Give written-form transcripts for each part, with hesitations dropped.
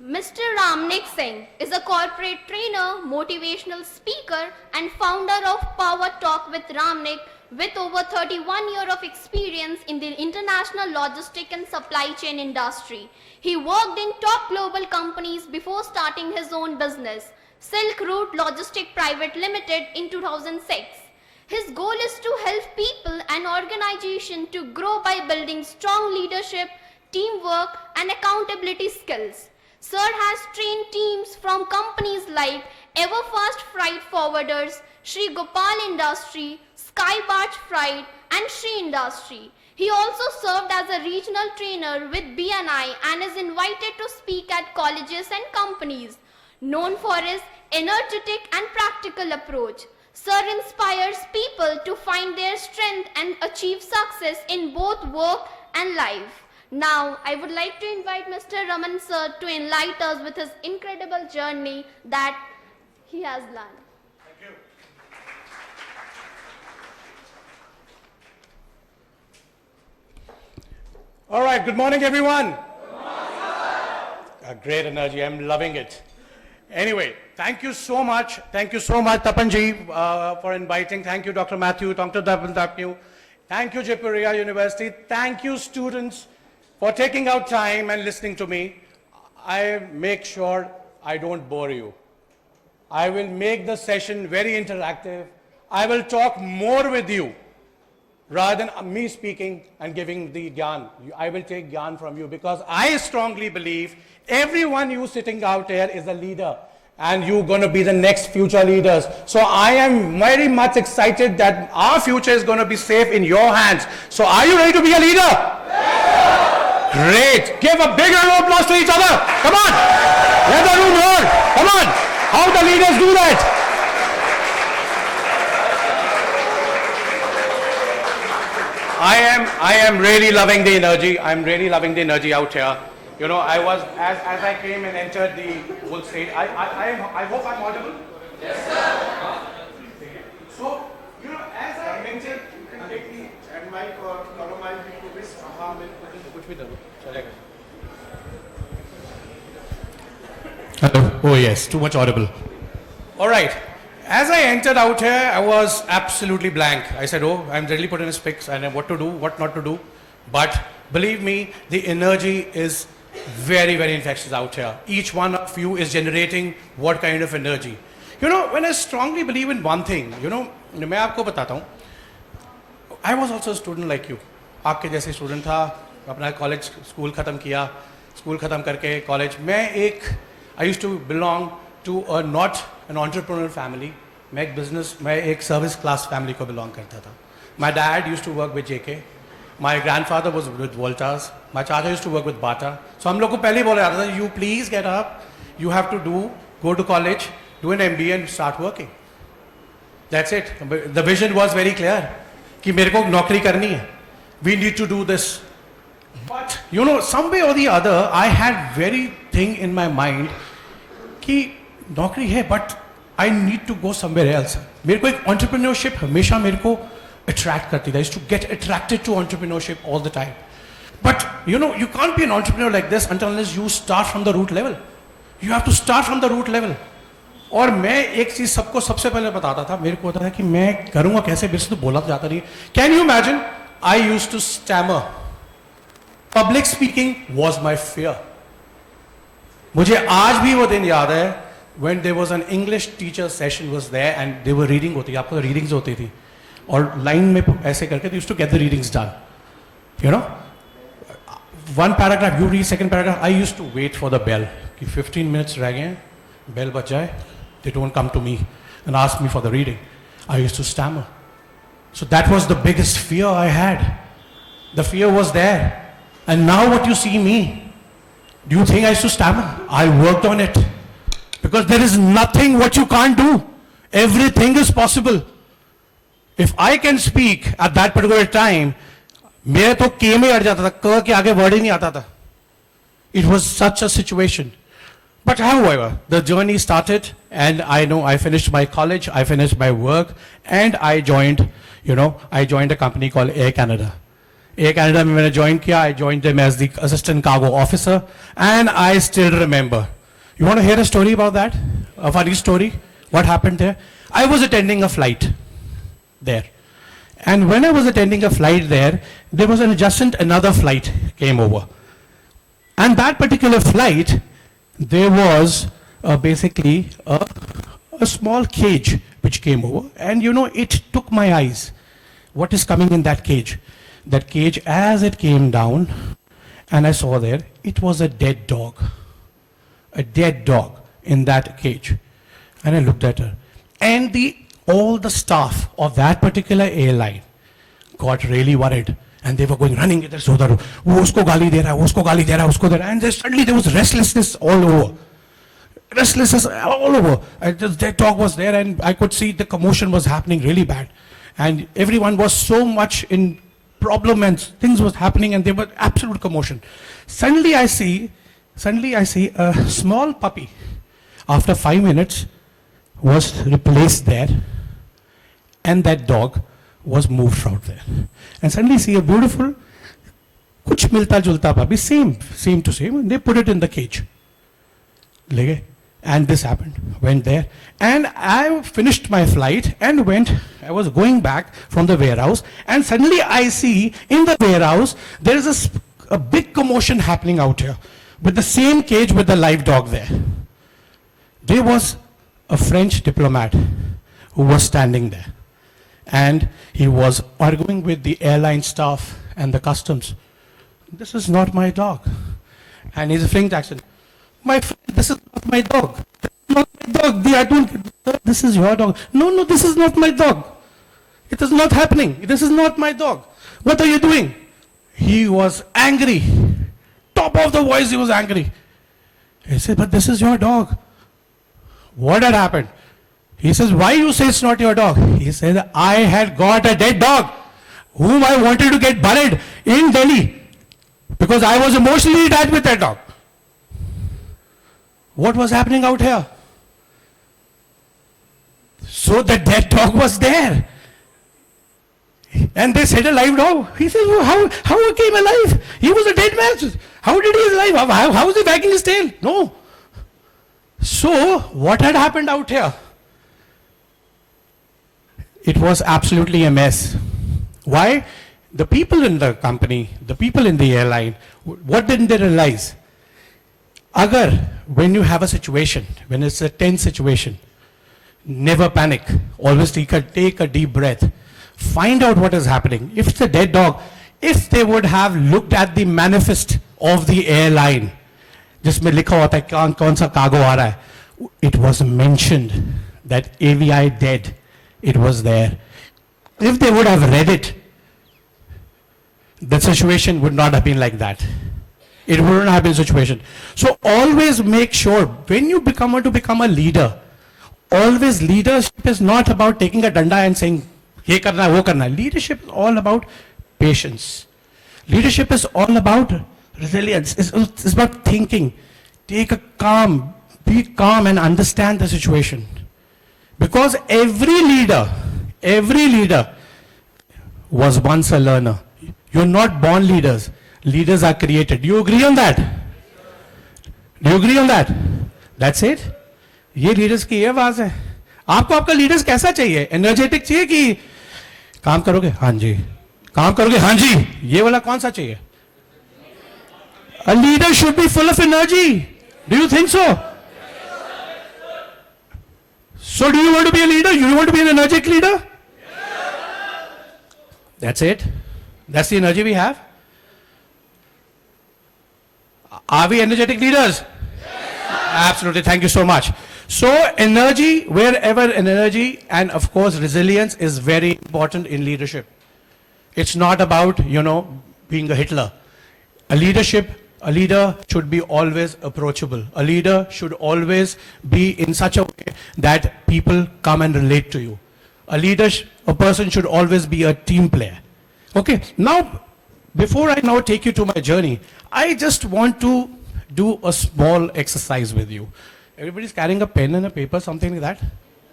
Mr. Ramnik Singh is a corporate trainer, motivational speaker, and founder of Power Talk with Ramnik with over 31 years of experience in the international logistic and supply chain industry. He worked in top global companies before starting his own business, Silk Route Logistic Private Limited, in 2006. His goal is to help people and organizations to grow by building strong leadership, teamwork, and accountability skills. Sir has trained teams from companies like Everfast Freight Forwarders, Sri Gopal Industry, Skybarge Freight, and Sri Industry. He also served as a regional trainer with BNI and is invited to speak at colleges and companies. Known for his energetic and practical approach, Sir inspires people to find their strength and achieve success in both work and life. Now, I would like to invite Mr. Raman Sir to enlighten us with his incredible journey that he has learned. Thank you. All right, good morning, everyone. Good morning, sir. A great energy, I'm loving it. Anyway, thank you so much. Thank you so much, Tapanji, for inviting. Thank you, Dr. Matthew, Dr. Tapnew. Thank you, Jaipur University. Thank you, students, for taking out time and listening to me. I make sure I don't bore you. I will make the session very interactive. I will talk more with you rather than me speaking and giving the gyan. I will take gyan from you because I strongly believe everyone you sitting out here is a leader and you're going to be the next future leaders. So I am very much excited that our future is going to be safe in your hands. So are you ready to be a leader? Yeah. Great. Give a big round of applause to each other. Come on. Let the room roar. Come on. How the leaders do that? I am really loving the energy. I'm really loving the energy out here. You know, I was, as I came and entered the whole stage, I hope I'm audible. Yes, sir. So, you know, as I entered, you can take the mic or cover mic to this. Hello. Oh yes, too much audible. All right. As I entered out here, I was absolutely blank. I said, oh, I'm really put in a specs and what to do, what not to do. But believe me, the energy is very, very infectious out here. Each one of you is generating what kind of energy. You know, when I strongly believe in one thing, you know, मैं आपको बताता हूँ, I was also a student like you. आपके जैसे student था, अपना college school ख़त्म किया, school ख़त्म करके college मैं एक I used to belong to a not an entrepreneurial family. मैं एक business, मैं एक service class family को belong करता था. My dad used to work with JK. My grandfather was with Voltas. My chacha used to work with Bata. So हम लोग को पहले ही बोला जाता था, you please get up, you have to go to college, do an MBA and start working. That's it. The vision was very clear. कि मेरे को नौकरी करनी है. We need to do this. But you know, some way or the other, I had very thing in my mind कि नौकरी है, but I need to go somewhere else. मेरे को एक entrepreneurship हमेशा मेरे को attract करती थी. I used to get attracted to entrepreneurship all the time. But you know, you can't be an entrepreneur like this unless you start from the root level. You have to start from the root level. और मैं एक चीज सबको सबसे पहले बताता था, मेरे को होता था कि मैं करूंगा कैसे, मेरे से तो बोला तो जाता नहीं. Can you imagine? I used to stammer. Public speaking was my fear. मुझे आज भी वो दिन याद है when there was an English teacher session was there and they were reading होती, आपको readings होती थी और लाइन में ऐसे करके they used to get the readings done. You know, one paragraph you read, second paragraph. I used to wait for the bell कि 15 minutes रह गए हैं, bell बज जाए, they don't come to me and ask me for the reading. I used to stammer. So that was the biggest fear I had. The fear was there. And now what you see me, do you think I used to stammer? I worked on it. Because there is nothing what you can't do. Everything is possible. If I can speak at that particular time, मेरे तो के में अड़ जाता था, क के आगे वर्ड ही नहीं आता था. It was such a situation. But however, the journey started and I know I finished my college, I finished my work and I joined a company called Air Canada. Air Canada में मैंने join किया. I joined them as the assistant cargo officer, and I still remember. You want to hear a story about that? A funny story? What happened there? I was attending a flight there. And when I was attending a flight there was an adjacent another flight came over. And that particular flight, there was basically a small cage which came over. And you know, it took my eyes. What is coming in that cage? That cage, as it came down, and I saw there, it was a dead dog. A dead dog in that cage. And I looked at her. And all the staff of that particular airline got really worried. And they were going, running, idhar se udhar, wo usko gali de raha hai, wo usko gali de raha hai, usko de raha hai. And suddenly there was restlessness all over. Restlessness all over. That dog was there, and I could see the commotion was happening really bad. And everyone was so much in problem, and things was happening, and there was absolute commotion. Suddenly I see a small puppy, after 5 minutes, was replaced there, and that dog was moved out there. And suddenly see a beautiful, kuch milta julta puppy, same to same, and they put it in the cage. Lege. And this happened, went there, and I finished my flight and I was going back from the warehouse, and suddenly I see in the warehouse, there is a big commotion happening out here, with the same cage with the live dog there. There was a French diplomat who was standing there, and he was arguing with the airline staff and the customs. This is not my dog. And he's a French accent. My friend, this is not my dog. This is not my dog. This is your dog. No, this is not my dog. It is not happening. This is not my dog. What are you doing? He was angry. Top of the voice, he was angry. He said, but this is your dog. What had happened? He says, why you say it's not your dog? He said, I had got a dead dog whom I wanted to get buried in Delhi because I was emotionally attached with that dog. What was happening out here? So the dead dog was there. And they said a live dog. He said, well, how he came alive? He was a dead man. How did he alive? How was he wagging his tail? No. So what had happened out here? It was absolutely a mess. Why? The people in the company, the people in the airline, what didn't they realize? When you have a situation, when it's a tense situation, never panic. Always take a deep breath. Find out what is happening. If it's a dead dog, if they would have looked at the manifest of the airline, जिसमें लिखा होता है कौन सा cargo आ रहा है, it was mentioned that AVI dead. It was there. If they would have read it, the situation would not have been like that. It wouldn't have been a situation. So always make sure when you want to become a leader, always leadership is not about taking a danda and saying, ye karna hai, wo karna hai. Leadership is all about patience. Leadership is all about resilience. It's about thinking. Be calm and understand the situation. Because every leader was once a learner. You're not born leaders. Leaders are created. Do you agree on that? Do you agree on that? That's it. ये leaders की ये आवाज है. आपको आपका leaders कैसा चाहिए? Energetic चाहिए कि काम करोगे? हाँ जी. काम करोगे? हाँ जी. ये वाला कौन सा चाहिए? A leader should be full of energy. Do you think so? So do you want to be a leader? You want to be an energetic leader? That's it. That's the energy we have. Are we energetic leaders? Absolutely. Thank you so much. So energy, wherever energy, and of course resilience is very important in leadership. It's not about, being a Hitler. A leader should be always approachable. A leader should always be in such a way that people come and relate to you. A person should always be a team player. Okay, now, before I now take you to my journey, I just want to do a small exercise with you. Everybody's carrying a pen and a paper, something like that?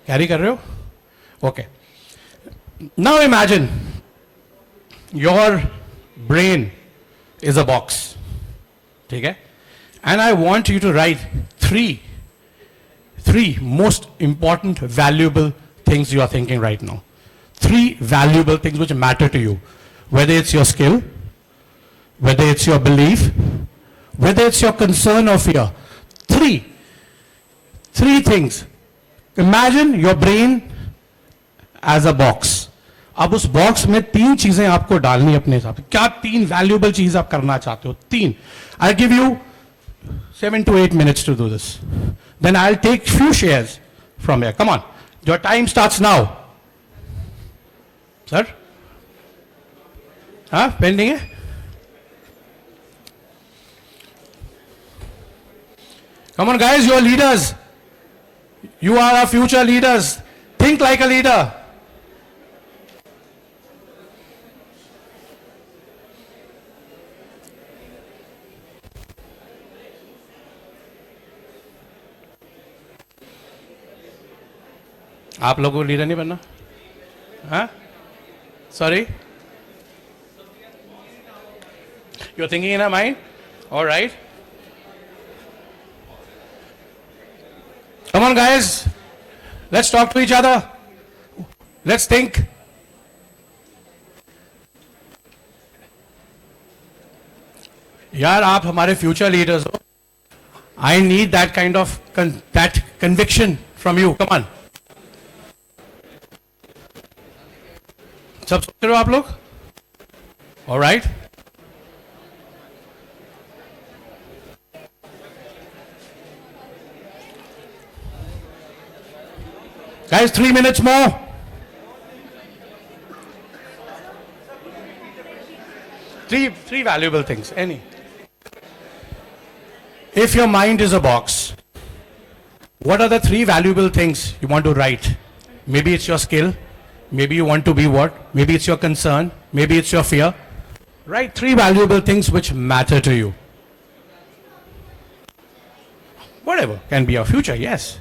Carry kar rahe ho? Okay. Now imagine, you're brain is a box. ठीक है? And I want you to write three most important, valuable things you are thinking right now. 3 valuable things which matter to you. Whether it's your skill, whether it's your belief, whether it's your concern or fear. Three things. Imagine your brain as a box. अब उस box में 3 चीजें आपको डालनी है अपने हिसाब से. क्या 3 वैल्यूएबल चीज आप करना चाहते हो? 3. I give you 7 to 8 minutes to do this. Then I'll take few shares from here. Come on. Your time starts now. Sir? हाँ, pending है? Come on guys, you're leaders. You are our future leaders. Think like a leader. आप लोगों को leader नहीं बनना? हाँ? Sorry? You're thinking in your mind? All right. Come on, guys. Let's talk to each other. Let's think. यार आप हमारे future leaders हो. I need that kind of that conviction from you. Come on. सब सोच रहे हो आप लोग? All right. Guys, 3 minutes more. Three valuable things. Any. If your mind is a box, what are the 3 valuable things you want to write? Maybe it's your skill. Maybe you want to be what? Maybe it's your concern. Maybe it's your fear. Write 3 valuable things which matter to you. Whatever. Can be your future, yes.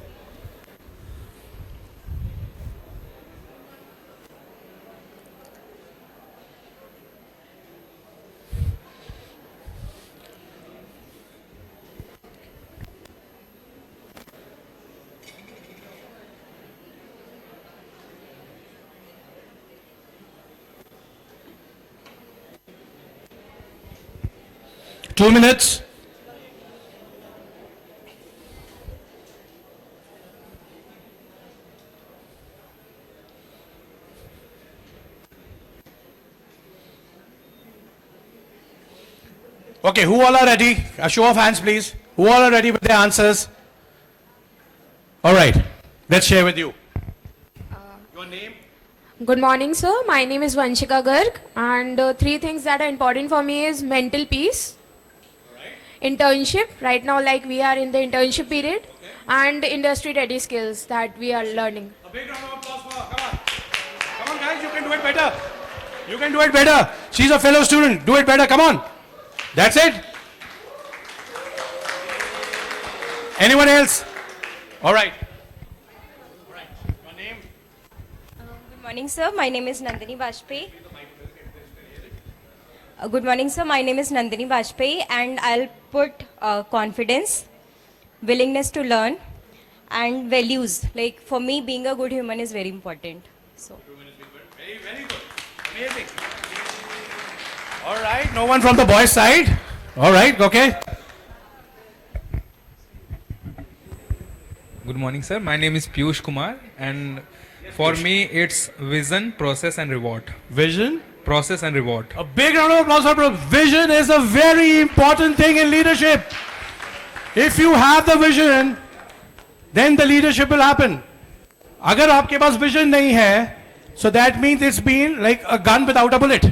Two minutes. Okay, who all are ready? A show of hands, please. Who all are ready with their answers? All right, let's share with you. Your name? Good morning, sir. My name is Vanshika Garg, and 3 things that are important for me is mental peace, internship. Right now, like we are in the internship period, and industry-ready skills that we are learning. A big round of applause for her. Come on. Come on, guys, you can do it better. You can do it better. She's a fellow student. Do it better. Come on. That's it. Anyone else? All right. All right. Your name? Good morning, sir. My name is Nandini Bajpayee. Good morning, sir. My name is Nandini Bajpayee, and I'll put confidence, willingness to learn, and values. Like for me, being a good human is very important. So. Very, very good. Amazing. All right. No one from the boys' side? All right. Okay. Good morning, sir. My name is Piyush Kumar, and for me, it's vision, process, and reward. Vision. Process and reward. A big round of applause for vision is a very important thing in leadership. If you have the vision, then the leadership will happen. अगर आपके पास vision नहीं है, so that means it's been like a gun without a bullet.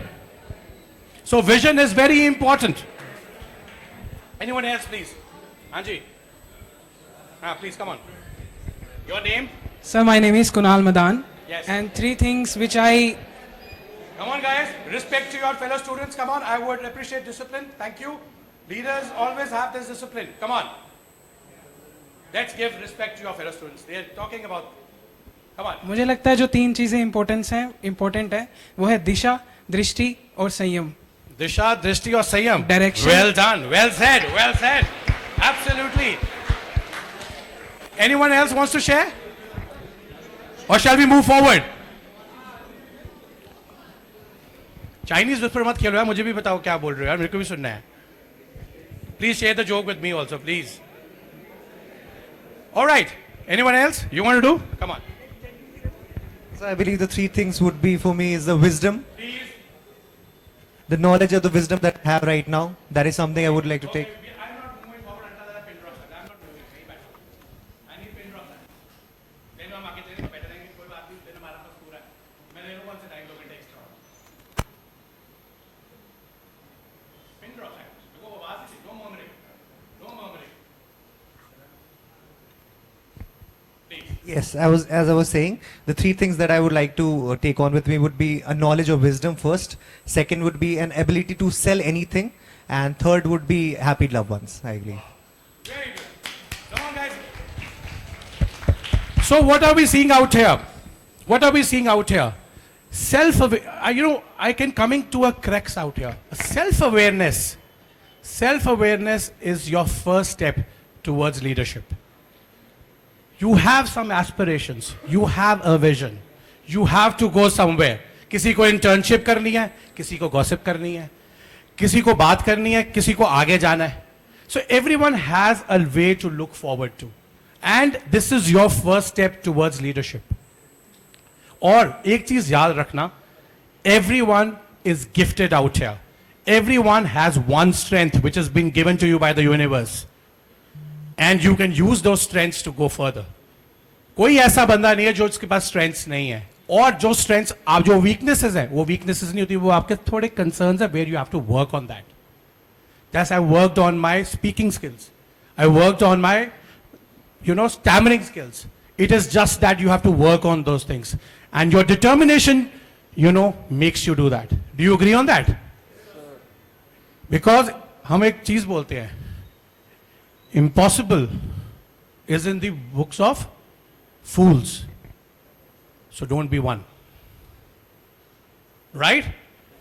So vision is very important. Anyone else, please? Anji. Please come on. Your name? Sir, my name is Kunal Madan. Yes. And 3 things which I... Come on, guys. Respect to your fellow students. Come on. I would appreciate discipline. Thank you. Leaders always have this discipline. Come on. Let's give respect to your fellow students. They are talking about. Come on. मुझे लगता है जो 3 चीज़ें important है वो है दिशा, दृष्टि और संयम. Disha, drishti or Sanyam? Direction. Well done. Well said. Well said. Absolutely. Anyone else wants to share? Or shall we move forward? Chinese whisper मत खेलो यार, मुझे भी बताओ क्या बोल रहे हो यार, मेरे को भी सुनना है. Please share the joke with me also, please. All right. Anyone else? You want to do? Come on. So I believe the three things would be for me is the wisdom, the knowledge of the wisdom that I have right now. That is something I would like to take. I'm not moving forward until that pin drop. I'm not moving. कहीं बैठो. I need pin drop. Then हम आगे चलेंगे, बैठे रहेंगे, कोई बात नहीं, दिन हमारा पास पूरा है. मैं ले लूँगा उनसे 2 घंटे extra. Pin drop है. देखो वो आवाज़ ही थी. No murmuring. No murmuring. Please. Yes, as I was saying, the three things that I would like to take on with me would be a knowledge of wisdom first. Second would be an ability to sell anything, and third would be happy loved ones. I agree. Very good. Come on, guys. So, what are we seeing out here? What are we seeing out here? I can coming to a crux out here. Self-awareness. Self-awareness is your first step towards leadership. You have some aspirations. You have a vision. You have to go somewhere. किसी को internship करनी है, किसी को gossip करनी है, किसी को बात करनी है, किसी को आगे जाना है. So everyone has a way to look forward to. And this is your first step towards leadership. और एक चीज याद रखना, everyone is gifted out here. Everyone has one strength which has been given to you by the universe. And you can use those strengths to go further. कोई ऐसा बंदा नहीं है जो उसके पास strengths नहीं है. और जो strengths, आप जो weaknesses हैं, वो weaknesses नहीं होती, वो आपके थोड़े concerns हैं where you have to work on that. Thus, I worked on my speaking skills. I worked on my, stammering skills. It is just that you have to work on those things. And your determination, makes you do that. Do you agree on that? Because हम एक चीज बोलते हैं, impossible is in the books of fools. So don't be one. Right?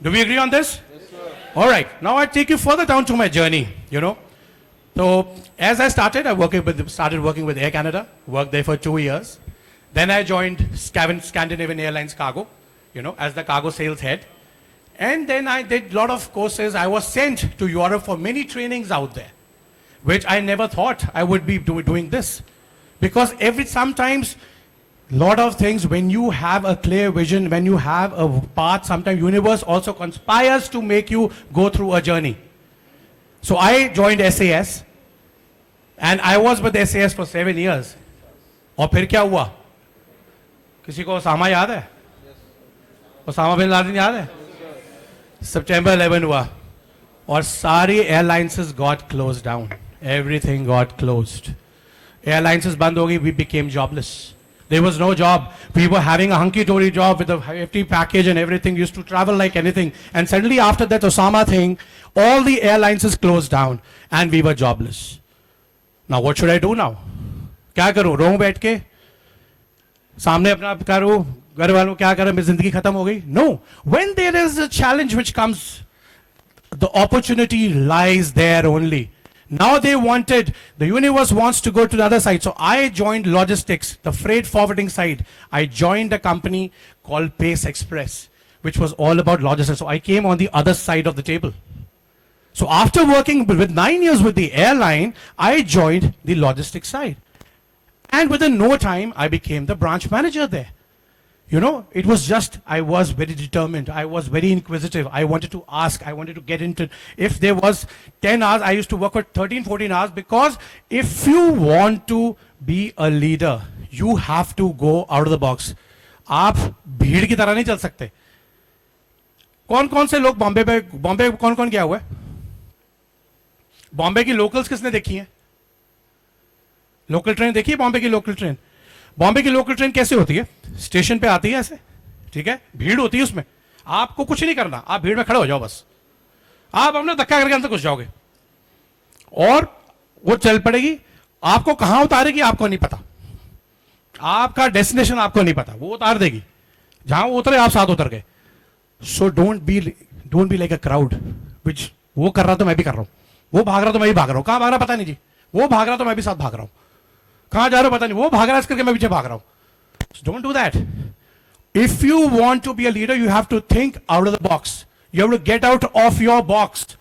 Do we agree on this? Yes, sir. All right. Now I take you further down to my journey, So as I started, started working with Air Canada, worked there for 2 years. Then I joined Scandinavian Airlines Cargo, as the cargo sales head. And then I did a lot of courses. I was sent to Europe for many trainings out there, which I never thought I would be doing this. Because sometimes, lot of things, when you have a clear vision, when you have a path, sometimes universe also conspires to make you go through a journey. So I joined SAS, and I was with SAS for 7 years. और फिर क्या हुआ? किसी को Osama याद है? Osama bin Laden याद है? September 11 हुआ, और सारी airlines got closed down. Everything got closed. Airlines बंद हो गई. We became jobless. There was no job. We were having a hunky-dory job with a hefty package and everything. Used to travel like anything. And suddenly after that Osama thing, all the airlines closed down and we were jobless. Now what should I do now? क्या करूं? रोऊं बैठ के? सामने अपना करूं? घर वालों क्या करें? मेरी जिंदगी खत्म हो गई? No. When there is a challenge which comes, the opportunity lies there only. Now the universe wants to go to the other side. So I joined logistics, the freight forwarding side. I joined a company called Pace Express, which was all about logistics. So I came on the other side of the table. So after working with 9 years with the airline, I joined the logistics side. And within no time, I became the branch manager there. It was just, I was very determined. I was very inquisitive. I wanted to ask. I wanted to get into, if there was 10 hours, I used to work for 13, 14 hours, because if you want to be a leader, you have to go out of the box. आप भीड़ की तरह नहीं चल सकते. कौन-कौन से लोग बॉम्बे कौन-कौन गया हुआ है? बॉम्बे की लोकल्स किसने देखी है? लोकल ट्रेन देखी है? बॉम्बे की लोकल ट्रेन? बॉम्बे की लोकल ट्रेन कैसे होती है? स्टेशन पे आती है ऐसे, ठीक है, भीड़ होती है उसमें, आपको कुछ नहीं करना, आप भीड़ में खड़े हो जाओ बस, आप अपना धक्का करके अंदर घुस जाओगे और वो चल पड़ेगी. आपको कहां उतारेगी आपको नहीं पता, आपका डेस्टिनेशन आपको नहीं पता, वो उतार देगी, जहां वो उतरे आप साथ उतर गए. So don't be like a crowd. which वो कर रहा तो मैं भी कर रहा हूँ, वो भाग रहा तो मैं भी भाग रहा हूँ. कहाँ भाग रहा पता नहीं जी, वो भाग रहा तो मैं भी साथ भाग रहा हूँ. कहाँ जा रहा हूँ पता नहीं, वो भाग रहा है इस करके मैं पीछे भाग रहा हूँ. So don't do that. If you want to be a leader, you have to think out of the box. You have to get out of your box.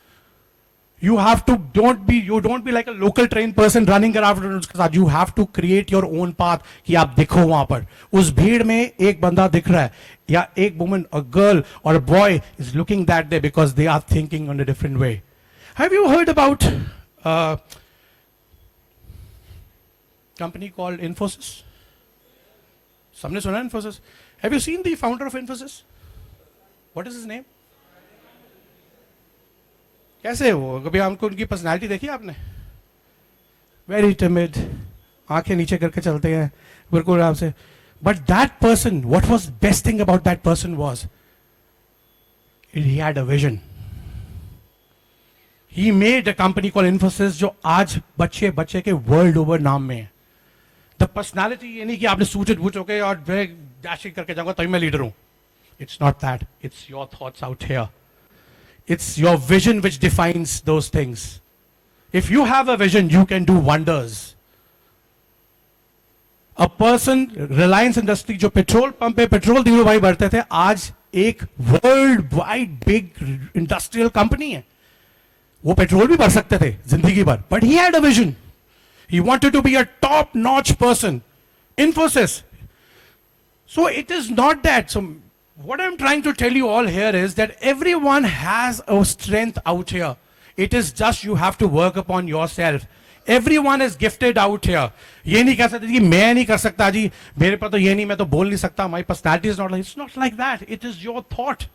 You have to don't be like a local trained person running around उसके साथ. You have to create your own path कि आप दिखो वहां पर. उस भीड़ में एक बंदा दिख रहा है या एक woman, a girl or a boy is looking that day because they are thinking on a different way. Have you heard about a company called Infosys? सबने सुना Infosys? Have you seen the founder of Infosys? What is his name? कैसे है वो? कभी हमको उनकी personality देखी आपने? Very timid, आंखें नीचे करके चलते हैं बिल्कुल आराम से. But that person, what was best thing about that person was, he had a vision. He made a company called Infosys जो आज बच्चे बच्चे के world over नाम में है. The personality ये नहीं कि आपने सूटेड बूट होके और डैशिंग करके जाऊंगा तभी मैं लीडर हूं. It's not that. It's your thoughts out here. It's your vision which defines those things. If you have a vision, you can do wonders. A person, Reliance Industry जो petrol pump पे petrol तीनों भाई भरते थे, आज एक world wide big industrial company है. वो पेट्रोल भी भर सकते थे जिंदगी भर, but he had a vision. He wanted to be a top-notch person. Infosys. So it is not that. So what I'm trying to tell you all here is that everyone has a strength out here. It is just you have to work upon yourself. Everyone is gifted out here. ये नहीं कह सकते कि मैं नहीं कर सकता जी, मेरे पर तो ये नहीं, मैं तो बोल नहीं सकता. My personality is not like. It's not like that. It is your thought.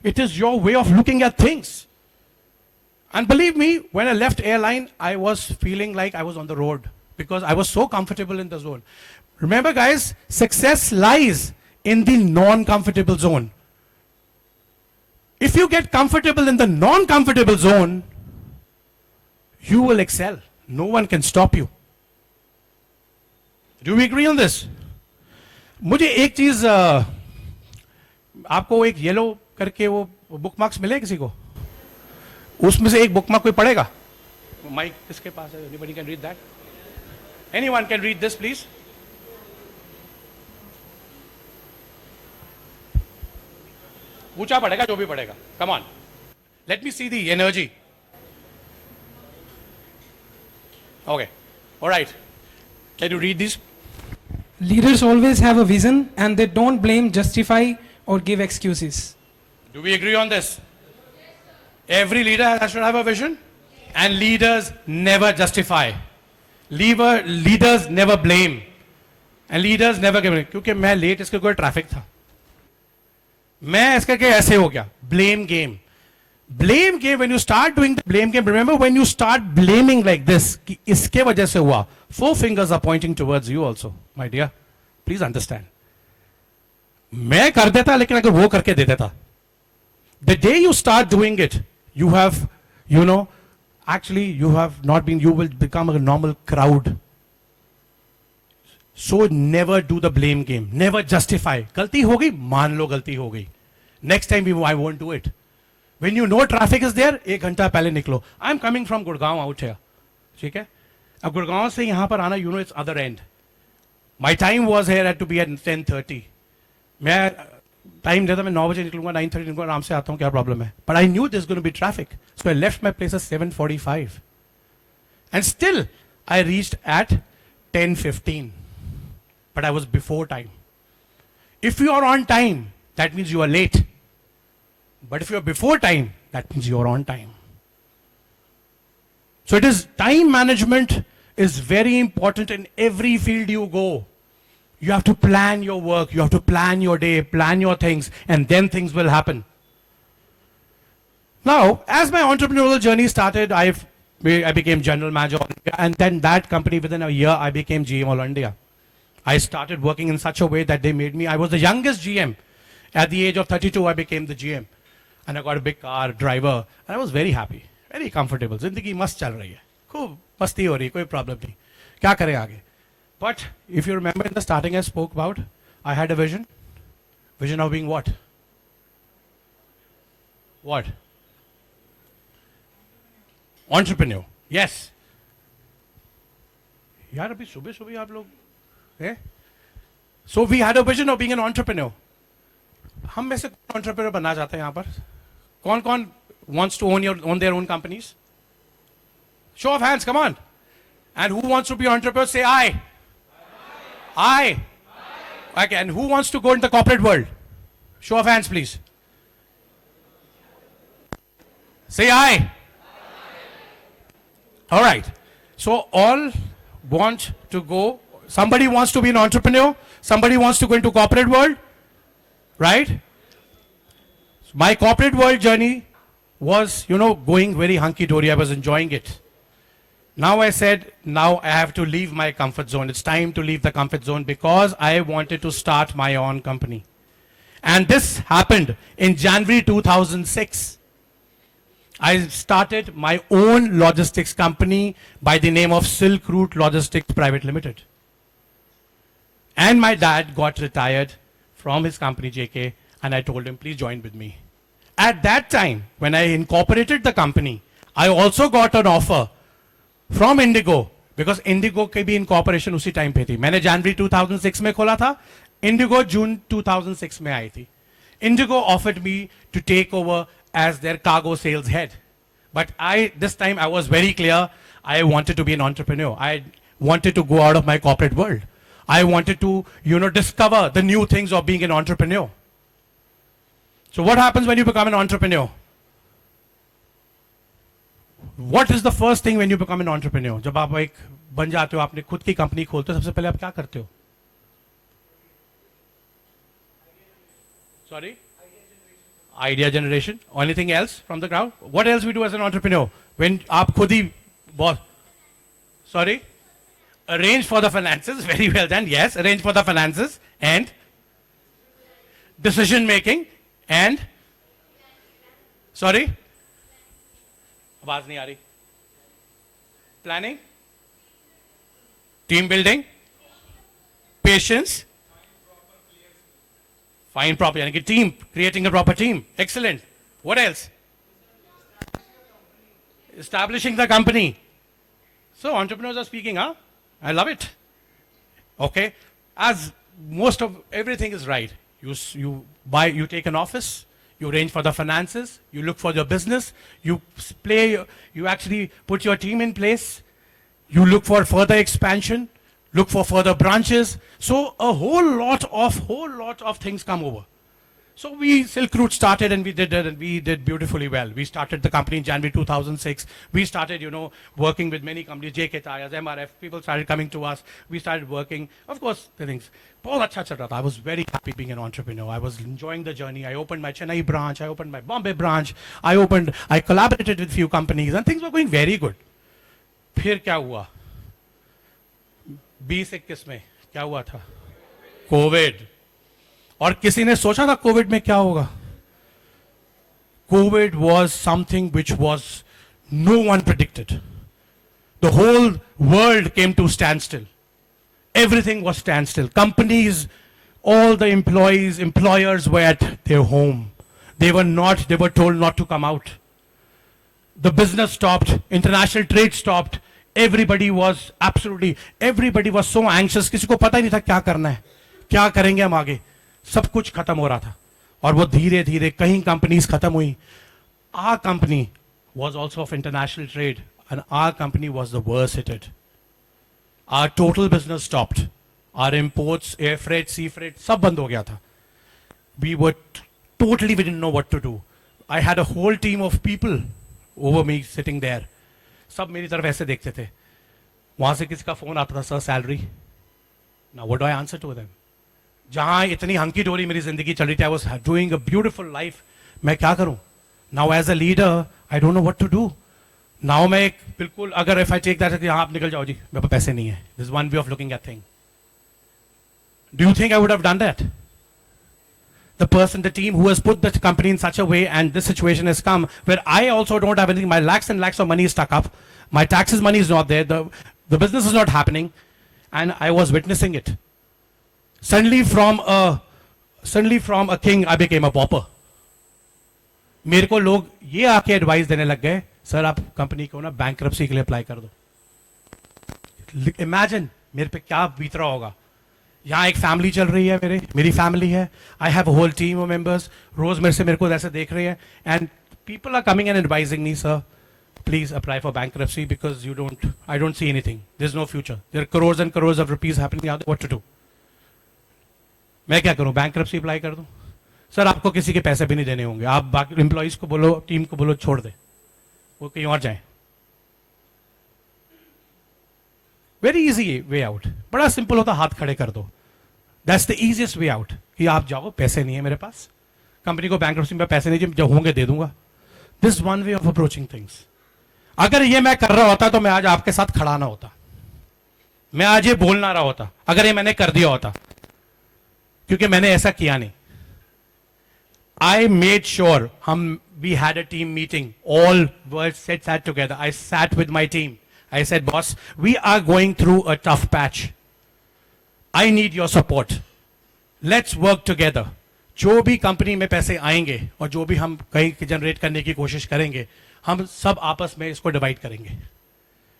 It is your way of looking at things. And believe me, when I left airline, I was feeling like I was on the road because I was so comfortable in the zone. Remember guys, success lies in the non-comfortable zone. If you get comfortable in the non-comfortable zone, you will excel. No one can stop you. Do we agree on this? मुझे एक चीज आपको एक yellow करके वो book marks मिले किसी को? उसमें से एक बुकमार्क कोई पढ़ेगा? माइक किसके पास है? Anybody can read that? Anyone can read this, please? ऊंचा पढ़ेगा जो भी पढ़ेगा. Come on. Let me see the energy. Okay. All right. Can you read these? Leaders always have a vision and they don't blame, justify, or give excuses. Do we agree on this? Every leader should have a vision, and leaders never justify. Leaders never blame, and leaders never give. क्योंकि मैं late इसके कोई traffic था, मैं इसके के ऐसे हो गया. Blame game. Blame game. When you start doing the blame game, remember when you start blaming like this, कि इसके वजह से हुआ, 4 fingers are pointing towards you also, my dear. Please understand. मैं कर देता लेकिन अगर वो करके दे देता. The day you start doing it, you have, actually you have not been, you will become a normal crowd. So never do the blame game. Never justify. गलती हो गई, मान लो गलती हो गई. Next time I won't do it. When you know traffic is there, 1 घंटा पहले निकलो. I'm coming from Gurgaon out here. ठीक है? अब गुड़गांव से यहाँ पर आना, it's other end. My time was here had to be at 10:30. मैं टाइम देता, मैं 9 बजे निकलूंगा, 9:30 निकलूंगा, आराम से आता हूँ, क्या प्रॉब्लम है? But I knew there's going to be traffic. So I left my place at 7:45. And still, I reached at 10:15. But I was before time. If you are on time, that means you are late. But if you are before time, that means you are on time. So it is, time management is very important in every field you go. You have to plan your work, you have to plan your day, plan your things, and then things will happen. Now, as my entrepreneurial journey started, I became general manager, and then that company, within a year, I became GM All India. I started working in such a way that they made me, I was the youngest GM. At the age of 32, I became the GM. And I got a big car, driver, and I was very happy, very comfortable. Zindagi mast chal rahi hai. Khoob masti ho rahi, koi problem nahi. Kya kare aage? But if you remember in the starting I spoke about, I had a vision. Vision of being what? What? Entrepreneur. Yes. यार अभी सुबह सुबह आप लोग हैं? So we had a vision of being an entrepreneur. हम में से कौन entrepreneur बनना चाहते हैं यहाँ पर? कौन wants to own their own companies? Show of hands, come on. And who wants to be entrepreneur? Say I. I. Okay, and who wants to go in the corporate world? Show of hands, please. Say I. All right. So all want to go. Somebody wants to be an entrepreneur. Somebody wants to go into corporate world. Right? My corporate world journey was, going very hunky-dory. I was enjoying it. Now I said, now I have to leave my comfort zone. It's time to leave the comfort zone because I wanted to start my own company. And this happened in January 2006. I started my own logistics company by the name of Silk Route Logistics Private Limited. And my dad got retired from his company, JK, and I told him, please join with me. At that time, when I incorporated the company, I also got an offer from Indigo, because Indigo के भी incorporation उसी time पे थी. मैंने January 2006 में खोला था, Indigo June 2006 में आई थी. Indigo offered me to take over as their cargo sales head. But this time I was very clear, I wanted to be an entrepreneur. I wanted to go out of my corporate world. I wanted to, discover the new things of being an entrepreneur. So what happens when you become an entrepreneur? What is the first thing when you become an entrepreneur? जब आप एक बन जाते हो, आपने खुद की company खोलते हो, सबसे पहले आप क्या करते हो? Sorry? Idea generation. Or anything else from the crowd? What else we do as an entrepreneur? When आप खुद ही boss. Sorry? Arrange for the finances. Very well done. Yes, arrange for the finances and decision making and sorry. आवाज नहीं आ रही. Planning, team building, patience, find proper, यानी कि team, creating a proper team. Excellent. What else? Establishing the company. So entrepreneurs are speaking, huh? I love it. Okay. As most of everything is right. You take an office. You arrange for the finances, you look for your business, you actually put your team in place, you look for further expansion, look for further branches. So a whole lot of things come over. So Silk Route started and we did beautifully well. We started the company in January 2006. We started, working with many companies, JK Tires, MRF, people started coming to us. We started working, of course, the things. बहुत अच्छा चल रहा था. I was very happy being an entrepreneur. I was enjoying the journey. I opened my Chennai branch. I opened my Bombay branch. I collaborated with few companies and things were going very good. फिर क्या हुआ? 2021 में क्या हुआ था? Covid. और किसी ने सोचा था कोविड में क्या होगा? COVID was something which was no one predicted. The whole world came to standstill. Everything was standstill. Companies, all the employers were at their home. They were told not to come out. The business stopped, international trade stopped. Everybody was so anxious. किसी को पता ही नहीं था क्या करना है, क्या करेंगे हम आगे. सब कुछ खत्म हो रहा था और वो धीरे धीरे कहीं कंपनीज खत्म हुई. Our company was also of international trade and our company was the worst hit. Our total business stopped. Our imports, air freight, sea freight, सब बंद हो गया था. We didn't know what to do. I had a whole team of people over me sitting there. सब मेरी तरफ ऐसे देखते थे. वहां से किसी का फोन आता था, sir salary. Now what do I answer to them? जहां इतनी हंकी डोरी मेरी जिंदगी चल रही थी, I was doing a beautiful life. मैं क्या करूं? Now as a leader, I don't know what to do. Now मैं बिल्कुल अगर if I take that, हाँ आप निकल जाओ जी, मेरे पास पैसे नहीं है. This is one way of looking at thing. Do you think I would have done that? The team who has put the company in such a way, and this situation has come where I also don't have anything. My lakhs and lakhs of money is stuck up. My taxes money is not there. The business is not happening, and I was witnessing it. Suddenly from a king, I became a pauper. मेरे को लोग ये आके advice देने लग गए, sir आप company को ना बैंक्रप्सी के लिए अप्लाई कर दो. इमेजिन मेरे पे क्या बीत रहा होगा. यहाँ एक फैमिली चल रही है, मेरी फैमिली है. I have whole team of members. रोज मेरे को ऐसे देख रहे हैं. And people are coming and advising me, sir please apply for bankruptcy because I don't see anything. There's no future. There are crores and crores of rupees happening out there. What to do? मैं क्या करूं? Bankruptcy apply कर दूं? Sir आपको किसी के पैसे भी नहीं देने होंगे. आप बाकी एम्प्लॉइज को बोलो, टीम को बोलो छोड़ दे, वो कहीं और जाए. Very easy way out. बड़ा सिंपल होता, हाथ खड़े कर दो. That's the easiest way out. कि आप जाओ, पैसे नहीं है मेरे पास, कंपनी को बैंक्रप्सी में पैसे नहीं, जब होंगे दे दूंगा. This one way of approaching things. अगर ये मैं कर रहा होता तो मैं आज आपके साथ खड़ा ना होता, मैं आज ये बोल ना रहा होता, अगर ये मैंने कर दिया होता, क्योंकि मैंने ऐसा किया नहीं. I made sure we had a team meeting, all were sat together. I sat with my team. I said, boss, we are going through a tough patch. I need your support. Let's work together. जो भी company में पैसे आएंगे और जो भी हम कहीं जनरेट करने की कोशिश करेंगे, हम सब आपस में इसको डिवाइड करेंगे.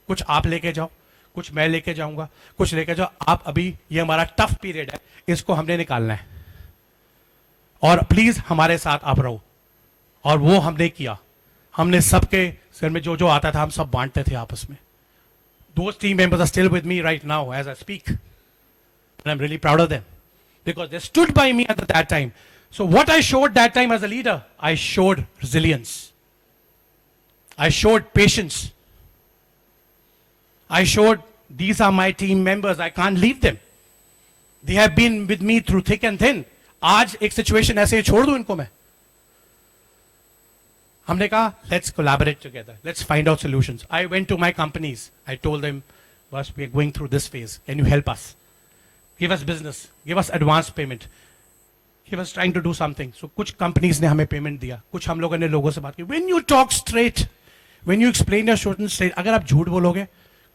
कुछ आप लेके जाओ, कुछ मैं लेके जाऊंगा, कुछ लेके जाओ आप. अभी ये हमारा टफ पीरियड है, इसको हमने निकालना है और प्लीज हमारे साथ आप रहो. और वो हमने किया. हमने सबके सिर में जो जो आता था हम सब बांटते थे आपस में. Those team members are still with me right now as I speak. And I'm really proud of them because they stood by me at that time. So what I showed that time as a leader, I showed resilience. I showed patience. I showed these are my team members. I can't leave them. They have been with me through thick and thin. आज एक situation ऐसे छोड़ दूं इनको मैं. हमने कहा let's collaborate together. Let's find out solutions. I went to my companies. I told them, boss, we are going through this phase. Can you help us? Give us business. Give us advance payment. He was trying to do something. So कुछ companies ने हमें payment दिया. कुछ हम लोगों ने लोगों से बात की. When you talk straight, when you explain your short and straight, अगर आप झूठ बोलोगे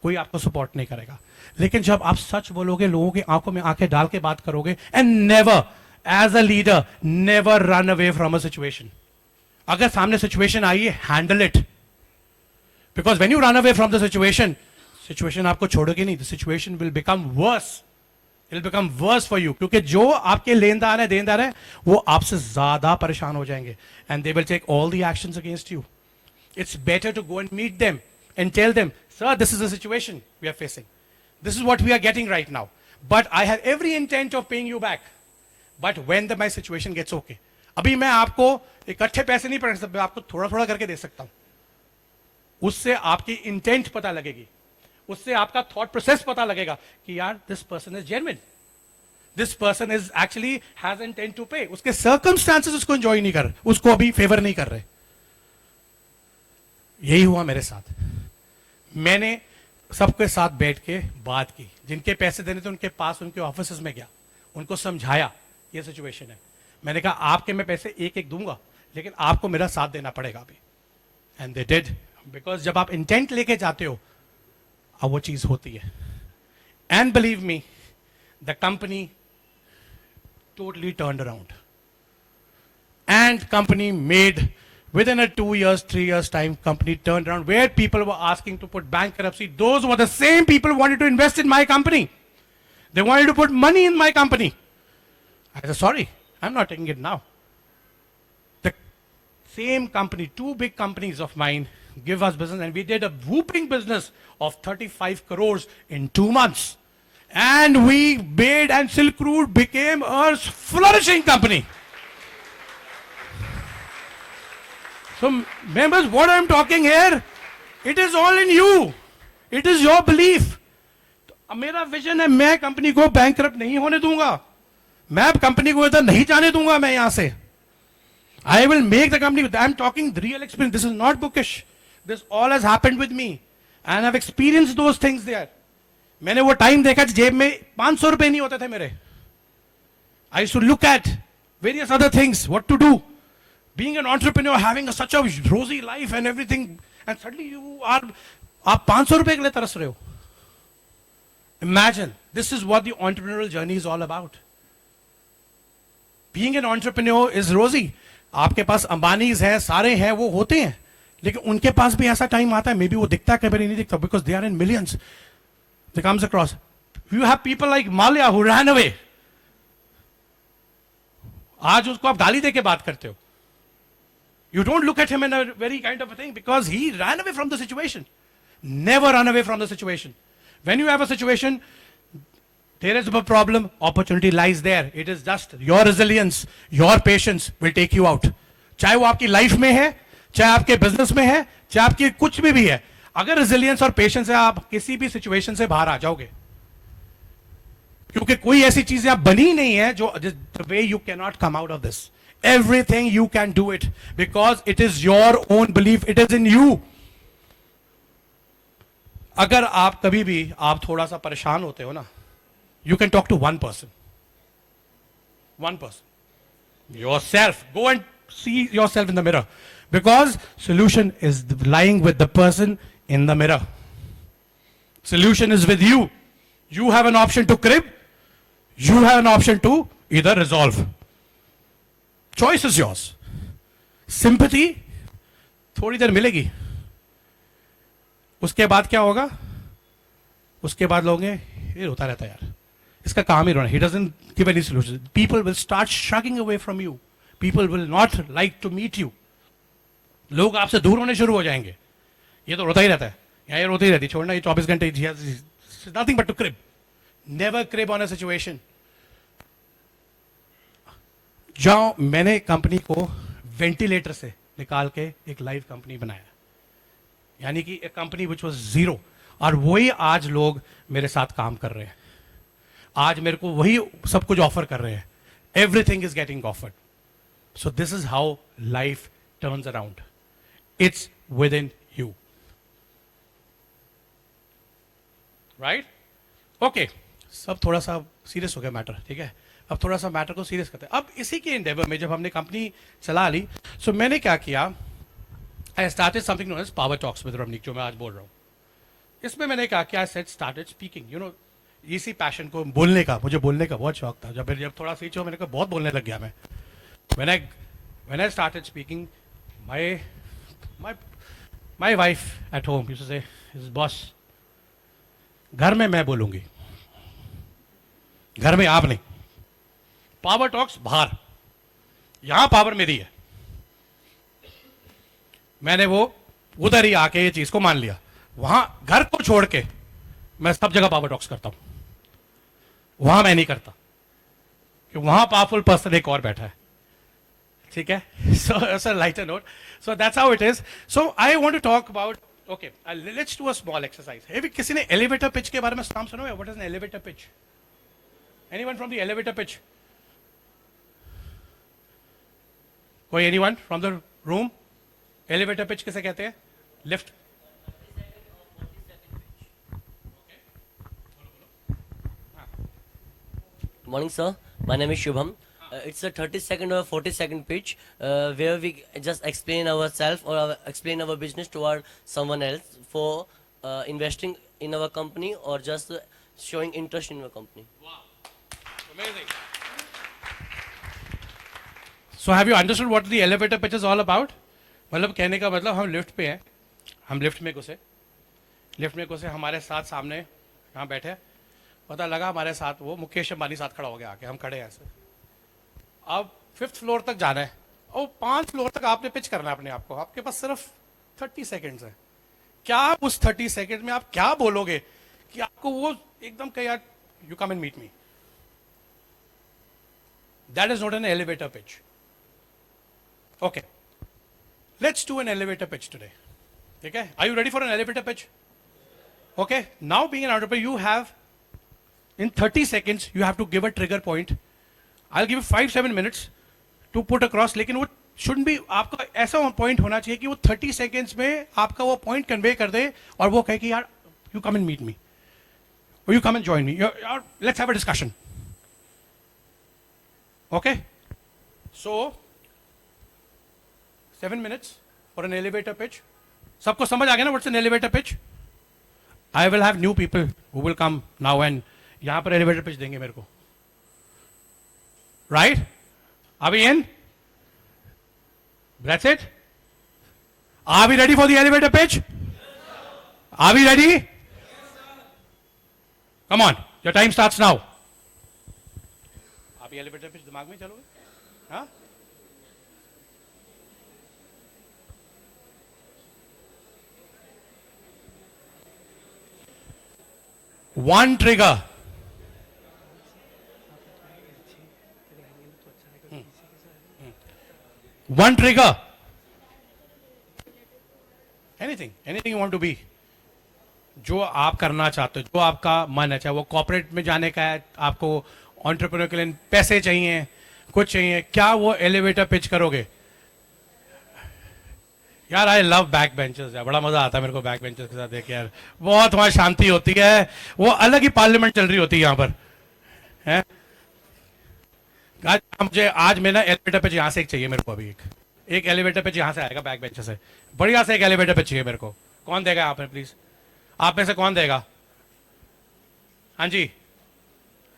कोई आपको सपोर्ट नहीं करेगा. लेकिन जब आप सच बोलोगे, लोगों की आंखों में आंखें डाल के बात करोगे, and never, as a leader, never run away from a situation. अगर सामने सिचुएशन आई है, handle it. Because when you run away from the situation, situation आपको छोड़ोगे नहीं. The situation will become verse. It will become verse for you. क्योंकि जो आपके लेनदार है, देनदार है, वो आपसे ज्यादा परेशान हो जाएंगे. And they will take all the actions against you. It's better to go and meet them and tell them, sir this is the situation we are facing. This is what we are getting right now. But I have every intent of paying you back. But when the my situation gets okay. अभी मैं आपको इकट्ठे पैसे नहीं पड़ सकते, आपको थोड़ा थोड़ा करके दे सकता हूं. उससे आपकी इंटेंट पता लगेगी, उससे आपका थॉट प्रोसेस पता लगेगा कि यार this person is genuine, this person is actually has intent to pay. उसके सर्कमस्टांसेस उसको एंजॉय नहीं कर रहे, उसको अभी फेवर नहीं कर रहे. यही हुआ मेरे साथ. मैंने सबके साथ बैठ के बात की. जिनके पैसे देने थे उनके पास, उनके ऑफिस में गया, उनको समझाया ये सिचुएशन है. मैंने कहा आपके मैं पैसे एक एक दूंगा, लेकिन आपको मेरा साथ देना पड़ेगा अभी. And they did. बिकॉज जब आप इंटेंट लेके जाते हो, अब वो चीज होती है. And believe me, the company totally turned around. And company made within a 2 years, 3 years time, company turned around where people were asking to put bankruptcy. Those were the same people who wanted to invest in my company. They wanted to put money in my company. I said, sorry, I'm not taking it now. The same company, 2 big companies of mine give us business, and we did a whooping business of 35 crores in 2 months. And we made, and Silk Route became a flourishing company. So members, what I'm talking here, it is all in you. It is your belief. अब मेरा vision है, मैं company को bankrupt नहीं होने दूंगा. मैं company को इधर नहीं जाने दूंगा. मैं यहां से I will make the company. I'm talking the real experience. This is not bookish. This all has happened with me, and I've experienced those things there. मैंने वो टाइम देखा जेब में 500 रुपए नहीं होते थे मेरे. I used to look at various other things, what to do. Being an entrepreneur, having such a rosy life and everything, and suddenly you are, आप 500 रुपए के लिए तरस रहे हो. Imagine, this is what the entrepreneurial journey is all about. Being an entrepreneur is rosy. आपके पास अंबानीज हैं, सारे हैं, वो होते हैं, लेकिन उनके पास भी ऐसा टाइम आता है, मे बी वो दिखता है, कभी नहीं दिखता, because they are in millions, they comes across. You have people like Mallya who ran away. आज उसको आप गाली दे के बात करते हो. You don't look at him in a very kind of a thing because he ran away from the situation. Never run away from the situation. When you have a situation, there is a problem, opportunity lies there. It is just your resilience, your patience will take you out. चाहे वो आपकी life में है, चाहे आपके business में है, चाहे आपकी कुछ भी है, अगर resilience और patience है, आप किसी भी situation से बाहर आ जाओगे. क्योंकि कोई ऐसी चीजें आप बनी नहीं है जो the way you cannot come out of this. Everything you can do it because it is your own belief, it is in you. अगर आप कभी भी आप थोड़ा सा परेशान होते हो ना, you can talk to one person, yourself. Go and see yourself in the mirror because solution is lying with the person in the mirror. Solution is with you. You have an option to crib, you have an option to either resolve. Choice is yours. Sympathy थोड़ी देर मिलेगी, उसके बाद क्या होगा? उसके बाद लोग ये रोता रहता है यार, इसका काम ही रोना. He doesn't give any solution. People will start shrugging away from you. People will not like to meet you. लोग आपसे दूर होने शुरू हो जाएंगे. ये तो रोता ही रहता है, यहाँ ये रोती ही रहती, छोड़ना ये 24 घंटे. Nothing but to crib. Never crib on a situation. जहाँ मैंने कंपनी को वेंटिलेटर से निकाल के एक लाइव कंपनी बनाया, यानी कि एक कंपनी विच वाज जीरो, और वही आज लोग मेरे साथ काम कर रहे हैं. आज मेरे को वही सब कुछ ऑफर कर रहे हैं. Everything is getting offered. So this is how life turns around. It's with in you. Right? Okay, सब थोड़ा सा सीरियस हो गया मैटर, ठीक है. अब थोड़ा सा मैटर को सीरियस करते हैं. अब इसी के एंडेवर में जब हमने कंपनी चला ली, सो मैंने क्या किया, I started something known as power talks with Ramneek, जो मैं आज बोल रहा हूँ. इसमें मैंने क्या किया, I started speaking. You know, इसी पैशन को बोलने का, मुझे बोलने का बहुत शौक था. जब थोड़ा सीच हो, मैंने कहा बहुत बोलने लग गया मैं. when I started speaking, my wife at home used to say, his boss, घर में मैं बोलूंगी, घर में आप नहीं. पावर टॉक्स बाहर, यहां पावर मेरी है. मैंने वो उधर ही आके ये चीज को मान लिया. वहां घर को छोड़ के मैं सब जगह पावर टॉक्स करता हूं, वहां मैं नहीं करता, क्योंकि वहां पावरफुल पर्सन एक और बैठा है. ठीक है? So lighter note. So that's how it is. So I want to talk about, okay, let's do a small exercise. किसी ने एलिवेटर पिच के बारे में नाम सुना है? What is an elevator pitch? Anyone from the elevator pitch? कोई anyone from the room? Elevator pitch किसे कहते हैं? Lift. Morning, sir. My name is Shubham. It's a 30-second or 40-second pitch where we just explain ourselves or explain our business toward someone else for investing in our company or just showing interest in our company. Wow, amazing. So have you understood what the elevator pitch is all about? मतलब कहने का मतलब, हम lift पे हैं, हम lift में घुसे, हमारे साथ सामने यहाँ बैठे, पता लगा हमारे साथ वो मुकेश अंबानी साथ खड़ा हो गया आके, हम खड़े हैं ऐसे. अब 5th फ्लोर तक जाना है और 5 फ्लोर तक आपने पिच करना है अपने आप को. आपके पास सिर्फ 30 सेकेंड्स है. क्या आप उस 30 सेकेंड में आप क्या बोलोगे कि आपको वो एकदम कहे यार you come and meet me? That is not an elevator pitch. Okay, let's do an elevator pitch today. Okay, are you ready for an elevator pitch? Okay, now being an entrepreneur, you have in 30 seconds you have to give a trigger point. I'll give you 5-7 minutes to put across, लेकिन वो shouldn't be आपका ऐसा point होना चाहिए कि वो 30 seconds में आपका वो point convey कर दे और वो कहे कि यार you come and meet me or you come and join me. Let's have a discussion. Okay, so 7 minutes for an elevator pitch. सबको समझ आ गया ना what's an elevator pitch? I will have new people who will come now and यहाँ पर elevator pitch देंगे मेरे को. Right? Are we in? That's it? Are we ready for the elevator pitch? Are we ready? Come on, your time starts now. आप ये elevator pitch दिमाग में चलोगे? हाँ? One trigger. One trigger. Anything you want to be. जो आप करना चाहते हो, जो आपका मन है, चाहे वो कॉर्पोरेट में जाने का है, आपको एंटरप्रेन्योर के लिए पैसे चाहिए, कुछ चाहिए, क्या वो एलिवेटर पिच करोगे? यार आई लव बैक बेंचेस यार, बड़ा मजा आता है मेरे को बैक बेंचेस के साथ देख के यार, बहुत वहां शांति होती है, वो अलग ही पार्लियामेंट चल रही होती है यहाँ पर है? आज मैं ना एलिवेटर पिच यहाँ से एक चाहिए मेरे को, अभी एक एलिवेटर पिच यहाँ से आएगा बैक बेंचेस से, बढ़िया से एक एलिवेटर पिच चाहिए मेरे को। कौन देगा यहाँ पर प्लीज? आप में से कौन देगा? हाँ जी,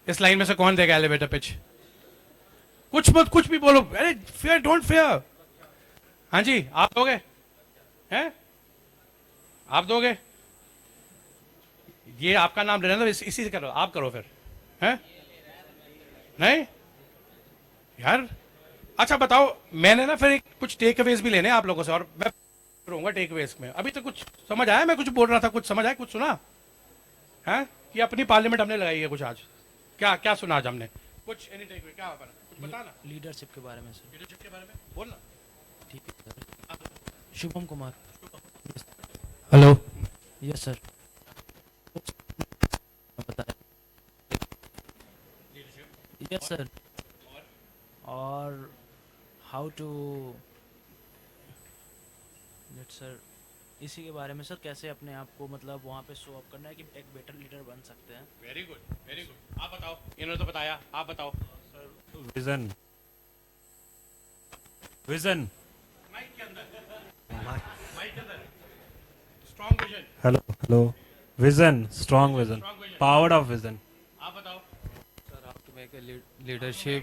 इस लाइन में से कौन देगा एलिवेटर पिच? कुछ मत, कुछ भी बोलो, अरे फेयर डोंट फेयर। हाँ जी, आप दोगे? हैं? आप दोगे? ये आपका नाम लेना था, इसी से करो, आप करो फिर। हैं? नहीं यार, अच्छा बताओ, मैंने ना फिर कुछ टेक अवेज भी लेने आप लोगों से, और मैं रहूंगा टेक अवेज में। अभी तो कुछ समझ आया? मैं कुछ बोल रहा था, कुछ समझ आया, कुछ सुना है? कि अपनी पार्लियामेंट हमने लगाई है कुछ आज? क्या क्या सुना आज हमने? कुछ एनी टेक अवे क्या बना? कुछ बताना। लीडरशिप के बारे में सर। लीडरशिप के बारे में बोलना। ठीक है sir. Shubham Kumar. Hello. Yes sir. Yes sir. और हाउ टू लेट सर, इसी के बारे में सर, कैसे अपने आप को मतलब वहाँ पे शो अप करना है कि एक बेटर लीडर बन सकते हैं। Very good, very good. आप बताओ, इन्होंने तो बताया, आप बताओ। सर विजन, विजन, माइक के अंदर, माइक के अंदर, strong vision. Hello hello, vision, strong vision, power of vision. आप बताओ। Sir, how to make a leadership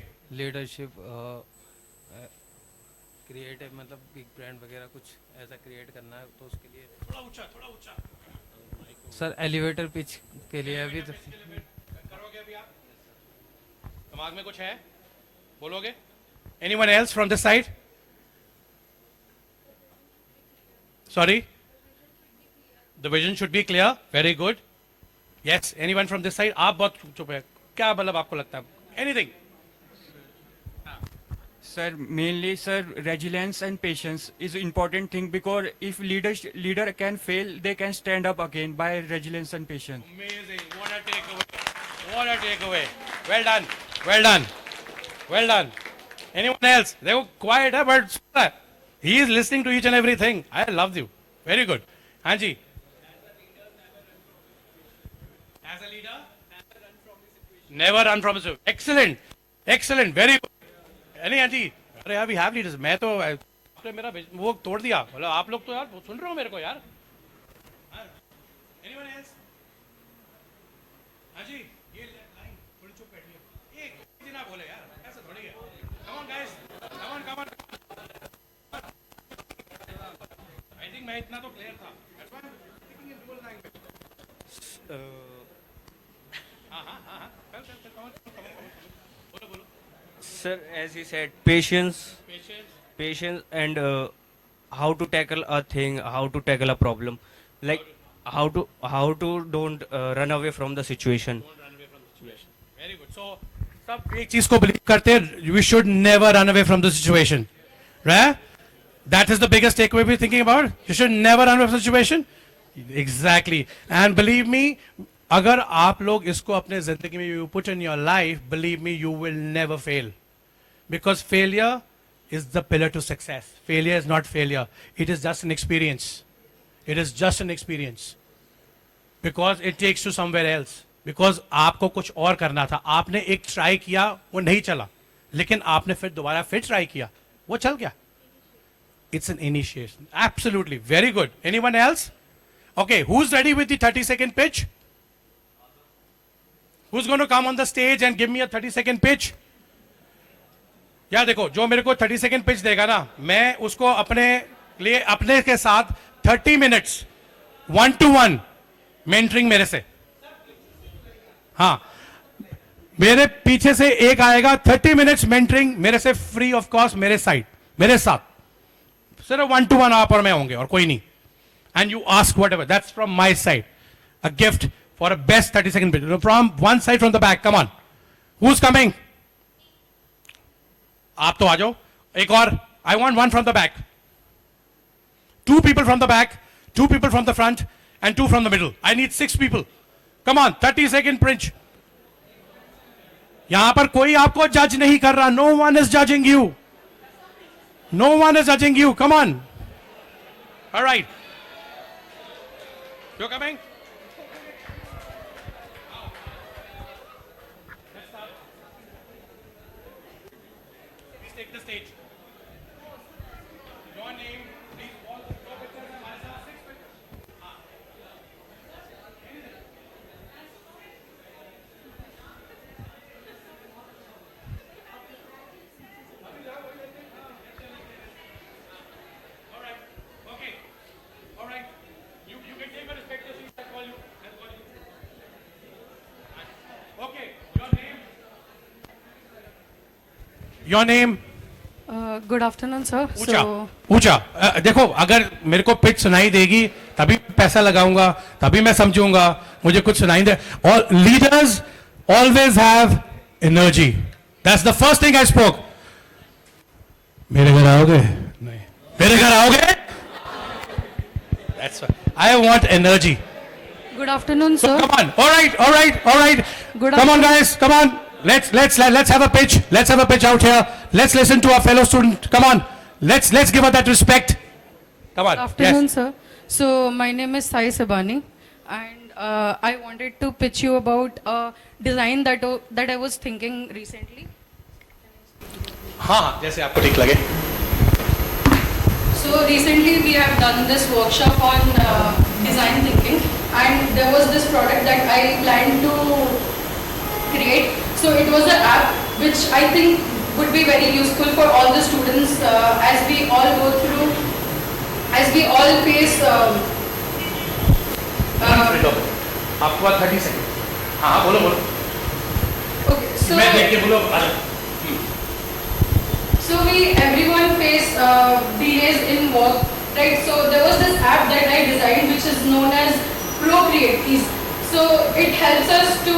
creative, मतलब बिग ब्रांड वगैरह कुछ ऐसा क्रिएट करना है, तो उसके लिए थोड़ा ऊंचा सर एलिवेटर पिच के लिए अभी तो करोगे। अभी आप दिमाग में कुछ है, बोलोगे? Anyone else from this side? Sorry, the vision should be clear. Very good. Yes, anyone from this side? आप बहुत चुप है, क्या मतलब आपको लगता है? Anything? Sir, mainly, sir, resilience and patience is important thing, because if leader can fail, they can stand up again by resilience and patience. Amazing. What a takeaway. What a takeaway. Well done. Well done. Well done. Anyone else? They were quiet, but he is listening to each and everything. I love you. Very good. Anji. As a leader, never run from the situation. Excellent. Excellent. Very good. नहीं aunty, अरे यार we have leaders. मैं तो आपने मेरा वो तोड़ दिया, मतलब आप लोग तो यार सुन रहे हो मेरे को यार। Anyone else? हाँ जी, ये लाइन थोड़ी चुप बैठिए, एक दिन आप बोले यार, ऐसा थोड़ी है। Come on guys, come on, come on. I think मैं इतना तो क्लियर था। That's why I am speaking in dual language. हाँ, कम ऑन, बोलो। Sir, as he said, patience, and how to tackle a thing, how to tackle a problem, like how to don't run away from the situation. Very good. So, सब एक चीज को believe करते हैं, we should never run away from the situation, right? That is the biggest takeaway we're thinking about. You should never run away from the situation. Exactly. And believe me, अगर आप लोग इसको अपने जिंदगी में you put in your life, believe me, you will never fail. Because failure is the pillar to success. Failure is not failure. It is just an experience. It is just an experience. Because it takes you somewhere else. Because आपको कुछ और करना था. आपने एक try किया, वो नहीं चला. लेकिन आपने फिर दोबारा फिर ट्राई किया, वो चल गया. It's an initiation. Absolutely. Very good. Anyone else? Okay, who's ready with the 30-second pitch? Who's going to come on the stage and give me a 30-second pitch? यार देखो, जो मेरे को 30 सेकंड पिच देगा ना, मैं उसको अपने लिए अपने के साथ 30 मिनट्स 1-to-1 मेंटरिंग मेरे से. हाँ, मेरे पीछे से एक आएगा 30 मिनट्स मेंटरिंग मेरे से फ्री ऑफ कॉस्ट मेरे साइड मेरे साथ. सिर्फ 1-to-1 आप और मैं होंगे और कोई नहीं. And you ask whatever. That's from my side. A gift for a best 30-second video. From one side, from the back. Come on. Who's coming? आप तो आ जाओ. एक और. I want one from the back. 2 people from the back, 2 people from the front, and 2 from the middle. I need 6 people. Come on. 30-second pinch. यहां पर कोई आपको जज नहीं कर रहा. No one is judging you. No one is judging you. Come on. All right. You're coming? Let's start. Please take the stage. Your name, please. All your pictures and my 6 pictures. All right. Okay. All right. You can take a respective seat. I'll call you. Okay. Your name? Good afternoon, sir. ऊंचा. देखो, अगर मेरे को pitch सुनाई देगी तभी पैसा लगाऊंगा, तभी मैं समझूंगा. मुझे कुछ सुनाई दे. All leaders always have energy. That's the first thing I spoke. मेरे घर आओगे? नहीं. मेरे घर आओगे? That's why. I want energy. Good afternoon, So sir. come on. All right. Good Come on, afternoon. guys. Come on. Let's have a pitch. Let's have a pitch out here. Let's listen to our fellow student. Come on. Let's give her that respect. Come on. Good afternoon, Yes. sir. So my name is Sai Sabani, and I wanted to pitch you about a design that I was thinking recently. हाँ, जैसे आपको ठीक लगे. So recently we have done this workshop on design thinking, and there was this product that I planned to create. So it was an app which I think would be very useful for all the students as we all go through, as we all face. आपको बात 30 second. हाँ, बोलो. Okay, so मैं देख के बोलो. So everyone face delays in work, right? So there was this app that I designed which is known as Procreate Ease. So it helps us to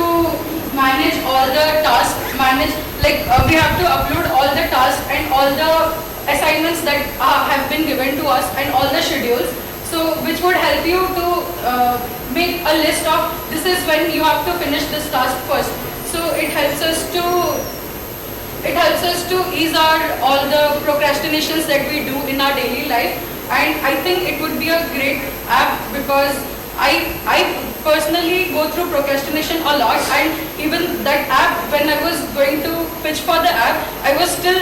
manage all the tasks, we have to upload all the tasks and all the assignments that have been given to us and all the schedules. So which would help you to make a list of this is when you have to finish this task first. So it helps us to ease all the procrastinations that we do in our daily life, and I think it would be a great app because I personally go through procrastination a lot, and even that app, when I was going to pitch for the app, I was still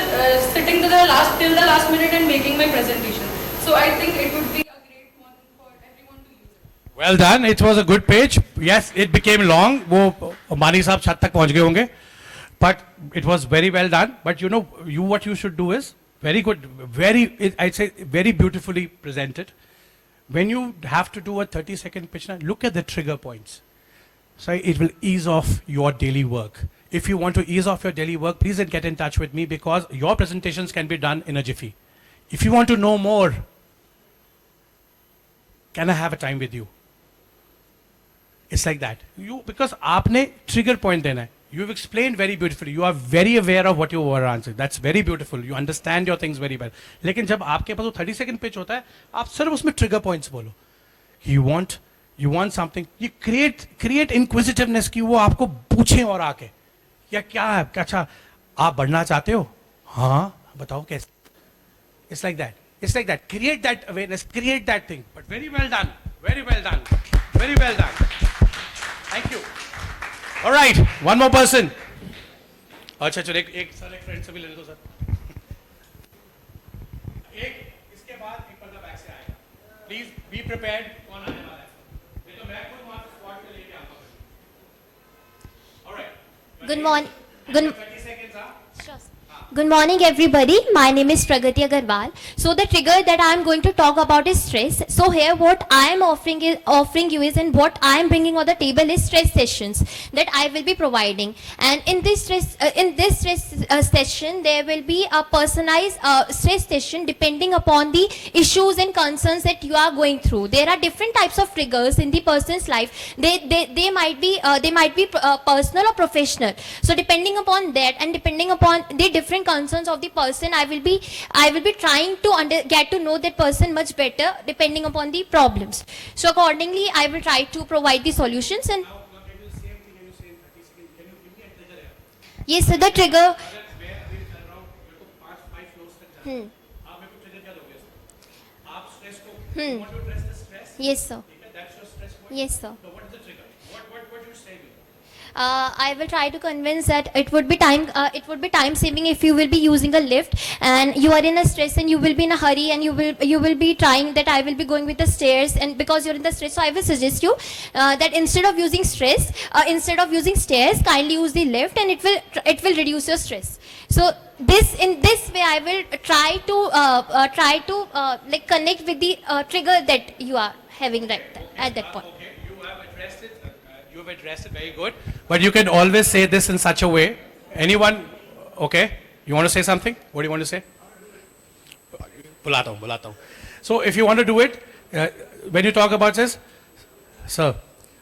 sitting till the last minute and making my presentation. So I think it would be a great one for everyone to use it. Well done. It was a good page. Yes, it became long. वो मानी साहब छत तक पहुंच गए होंगे. But it was very well done. But what you should do is very good, I'd say very beautifully presented. When you have to do a 30-second pitch, look at the trigger points. So it will ease off your daily work. If you want to ease off your daily work, please get in touch with me because your presentations can be done in a jiffy. If you want to know more, can I have a time with you? It's like that. Because आपने trigger point देना है. You've explained very beautifully. You are very aware of what you were answering. That's very beautiful. You understand your things very well. लेकिन जब आपके पास वो 30-second pitch होता है, आप सिर्फ उसमें trigger points बोलो. You want something. You create inquisitiveness कि वो आपको पूछें और आके. या क्या है? अच्छा, आप बढ़ना चाहते हो? हाँ, बताओ कैसे? It's like that. It's like that. Create that awareness. Create that thing. But very well done. Very well done. Very well done. Thank you. All right, one more person. अच्छा चलो एक फ्रेंड से भी ले लो सर. इसके बाद एक बंदा बैक से आएगा. Please be prepared. कौन आने वाला है? नहीं तो मैं खुद वहाँ स्पॉट पे लेके आऊँगा. All right. Good morning. Good. 30 seconds. हाँ. Sure. हाँ. Good morning, everybody. My name is Pragati Agarwal. So the trigger that I am going to talk about is stress. So here, what I am offering you is, and what I am bringing on the table is stress sessions that I will be providing. And in this stress session, there will be a personalized stress session depending upon the issues and concerns that you are going through. There are different types of triggers in the person's life. They might be personal or professional. So depending upon that and depending upon the different concerns of the person, I will be trying to get to know that person much better depending upon the problems. So accordingly, I will try to provide the solutions. And yes, so the trigger. Yes, sir. Yes, sir. I will try to convince that it would be time saving if you will be using a lift and you are in a stress and you will be in a hurry and you will be trying that I will be going with the stairs, and because you're in the stress, so I will suggest you that instead of using stairs, kindly use the lift, and it will reduce your stress. So in this way I will try to like connect with the trigger that you are having at that point. You have addressed it very good. But you can always say this in such a way. Anyone, okay? You want to say something? What do you want to say? Bulata hu. So if you want to do it, when you talk about this, sir,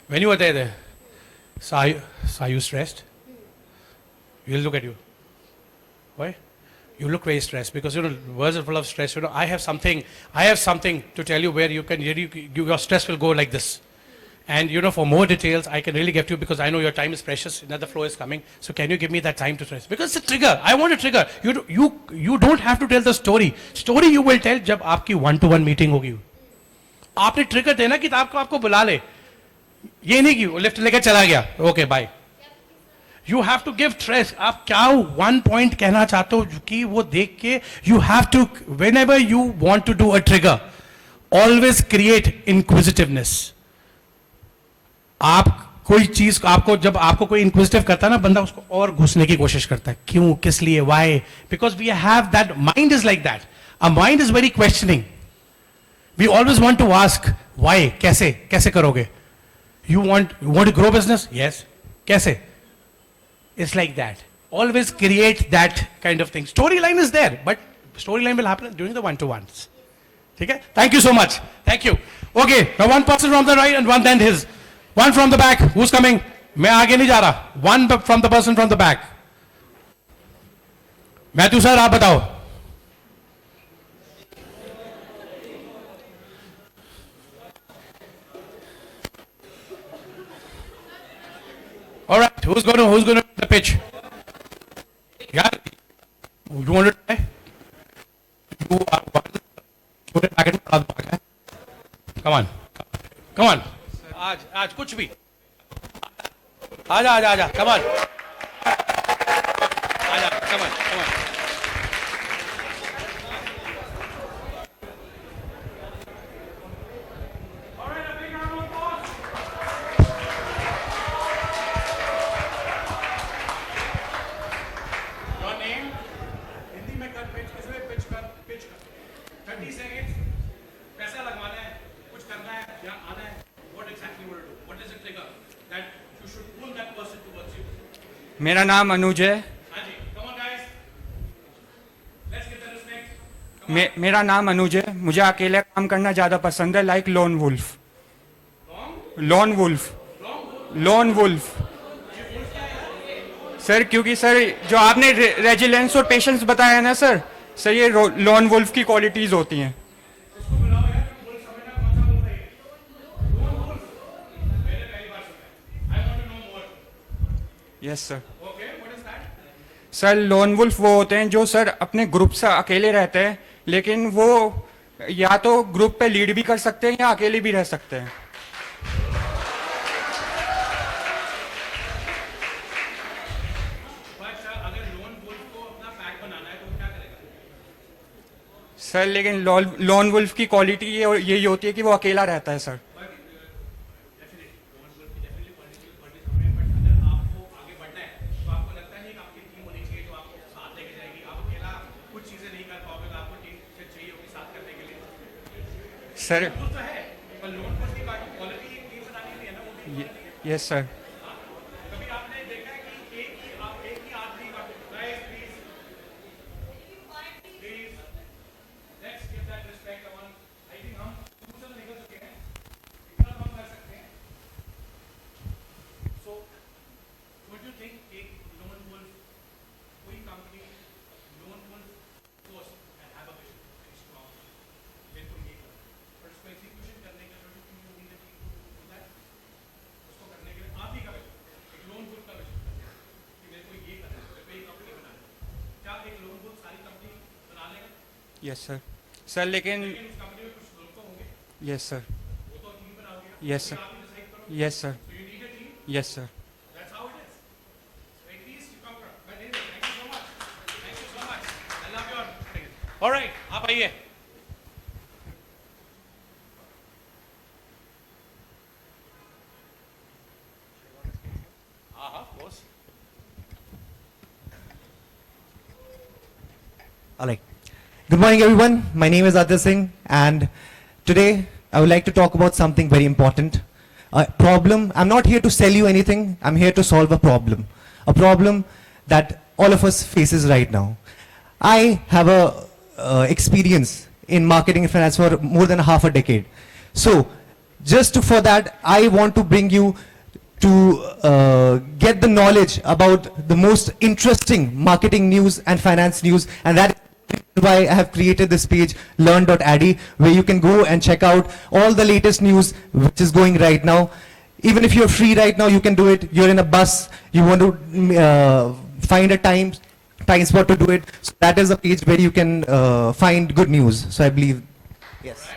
when you were there, so are you stressed? We'll look at you. Why? You look very stressed because words are full of stress. I have something to tell you where your stress will go like this. And for more details, I can really get to you because I know your time is precious. Another flow is coming. So can you give me that time to stress? Because it's a trigger. I want a trigger. You don't have to tell the story. Story you will tell जब आपकी one-to-one meeting होगी. आपने trigger देना कि आपको बुला ले. ये नहीं कि lift लेकर चला गया. Okay, bye. You have to give stress. आप क्या one point कहना चाहते हो कि वो देख के you have to, whenever you want to do a trigger, always create inquisitiveness. आप कोई चीज जब आपको कोई इंक्विजिटिव करता है ना बंदा, उसको और घुसने की कोशिश करता है. क्यों, किस लिए, why? Because we have that, mind is like that. Our mind is very questioning. We always want to ask why, कैसे करोगे? You want to grow business? Yes. कैसे? It's like that. Always create that kind of thing. Storyline is there, but storyline will happen during the one-to-ones. Okay? Thank you so much. Thank you. Okay, now one person from the right and one then his. One from the back. Who's coming? मैं आगे नहीं जा रहा. One from the person from the back. Matthew sir, आप बताओ. All right. Who's going to the pitch? Yeah. You want to try? You are put it back in the back. Come on. आज कुछ भी आजा come on आजा come on your name Hindi में कर pitch किसमें pitch कर 30 seconds पैसा लगवाना है कुछ करना है या आना है. What exactly you want to do? What is the trigger that you should pull that person towards you? मेरा नाम अनुज है. हाँ जी, come on guys. Let's give the respect. मेरा नाम अनुज है. मुझे अकेले काम करना ज़्यादा पसंद है, लाइक लोन वुल्फ. सर क्योंकि सर जो आपने रेजिलेंस और पेशेंस बताया है ना सर, ये लोन वुल्फ की क्वालिटीज़ होती हैं. Yes sir. Sir lone wolf वो होते हैं जो सर अपने ग्रुप से अकेले रहते हैं, लेकिन वो या तो ग्रुप पे लीड भी कर सकते हैं या अकेले भी रह सकते हैं. सर लेकिन लोन वुल्फ की क्वालिटी यही होती है कि वो अकेला रहता है sir. Sir yes sir yes sir sir लेकिन yes sir yes sir yes sir yes sir All right, आप आइए. Boss. All right. Good morning, everyone. My name is Adil Singh, and today I would like to talk about something very important. A problem. I'm not here to sell you anything. I'm here to solve a problem that all of us faces right now. I have a experience in marketing and finance for more than half a decade. So, for that, I want to bring you to get the knowledge about the most interesting marketing news and finance news, and that is why I have created this page, learn.addy, where you can go and check out all the latest news which is going right now. Even if you're free right now, you can do it. You're in a bus, you want to find a time spot to do it. So that is a page where you can find good news. So I believe, yes.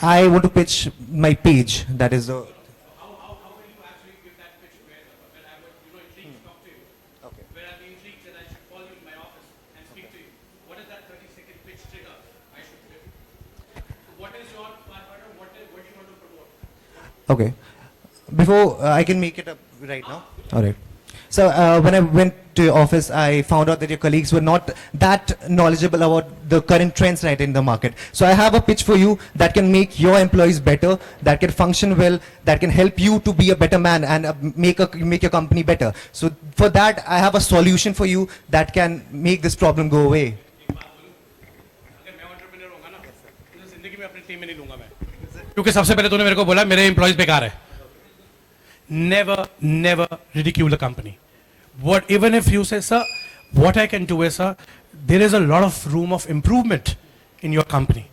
I want to pitch my page. That is the. Okay. Before I can make it up right now. All right. So when I went to your office, I found out that your colleagues were not that knowledgeable about the current trends right in the market. So I have a pitch for you that can make your employees better, that can function well, that can help you to be a better man and make your company better. So for that, I have a solution for you that can make this problem go away. क्योंकि सबसे पहले तूने मेरे को बोला मेरे employees बेकार है. Never ridicule the company. What even if you say, sir, what I can do is, sir, there is a lot of room of improvement in your company.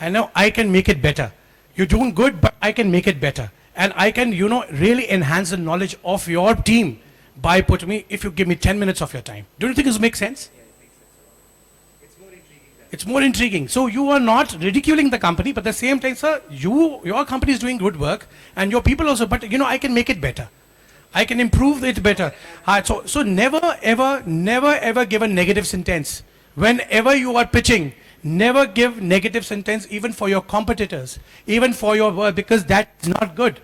I know I can make it better. You're doing good, but I can make it better, and I can, really enhance the knowledge of your team by if you give me 10 minutes of your time. Don't you think this makes sense? It's more intriguing. So you are not ridiculing the company, but at the same time, sir, your company is doing good work, and your people also. But I can make it better. I can improve it better. So never ever give a negative sentence. Whenever you are pitching, never give negative sentence even for your competitors, even for your work, because that's not good.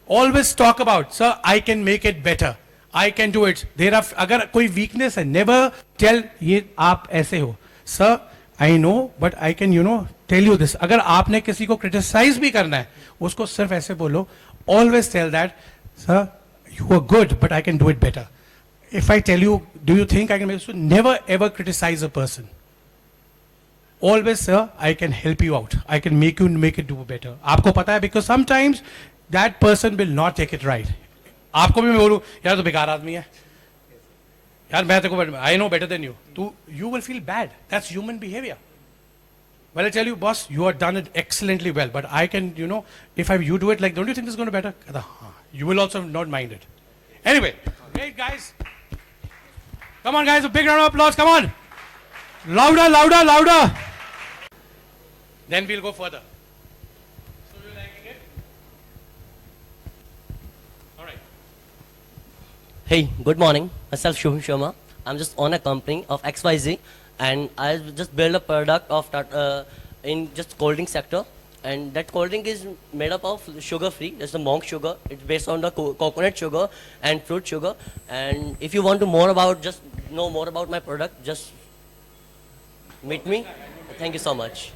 Always talk about, sir, I can make it better. I can do it. There are, अगर कोई weakness है, never tell ये आप ऐसे हो. Sir, I know, but I can, tell you this. अगर आपने किसी को criticize भी करना है, उसको सिर्फ ऐसे बोलो. Always tell that, sir, you are good, but I can do it better. If I tell you, do you think I can make it? So never ever criticize a person. Always, sir, I can help you out. I can make it do better. आपको पता है, because sometimes that person will not take it right. आपको भी मैं बोलूँ, यार तो बेकार आदमी है. यार मैं तेरे को, I know better than you. You will feel bad. That's human behavior. Well, I tell you, boss, you have done it excellently well, but I can, if you do it like, don't you think this is going to be better? You will also not mind it. Anyway, great guys. Come on, guys, a big round of applause. Come on. Louder, louder, louder. Then we'll go further. So you're liking it? All right. Hey, good morning. Myself Shubham Sharma. I'm just on a company of XYZ, and I just build a product of that in just cold drink sector. and that cold drink is made up of sugar free. That's the monk sugar. It's based on the coconut sugar and fruit sugar. And if you want to know more about my product, just meet me. Thank you so much.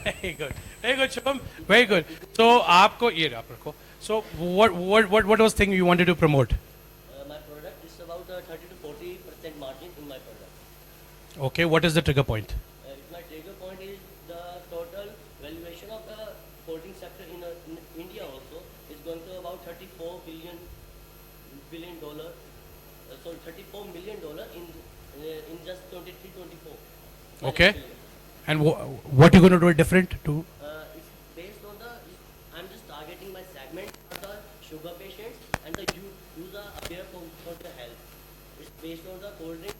Very good, Shubham. Very good. So, आपको ये आप रखो. So, what was thing you wanted to promote? My product is about 30 to 40% margin in my product. Okay, what is the trigger point? My trigger point is the total valuation of the cold drink sector in India also is going to about $34 billion. So $34 million in just 23-24. Okay. And what are you going to do it different to? It's based on I'm just targeting my segment for the sugar patients and the use aware for the health. It's based on the cold drink,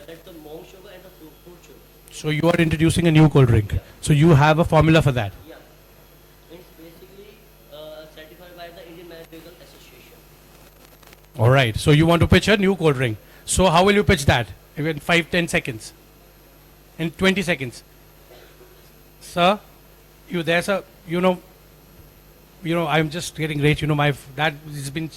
that's the monk sugar and the fruit sugar. So you are introducing a new cold drink. Yeah. So you have a formula for that. Yeah. It's basically certified by the Indian Medical Association. All right. So you want to pitch a new cold drink. So how will you pitch that? In 5-10 seconds? In 20 seconds? Sir, there's a, I'm just getting rage. My dad has been,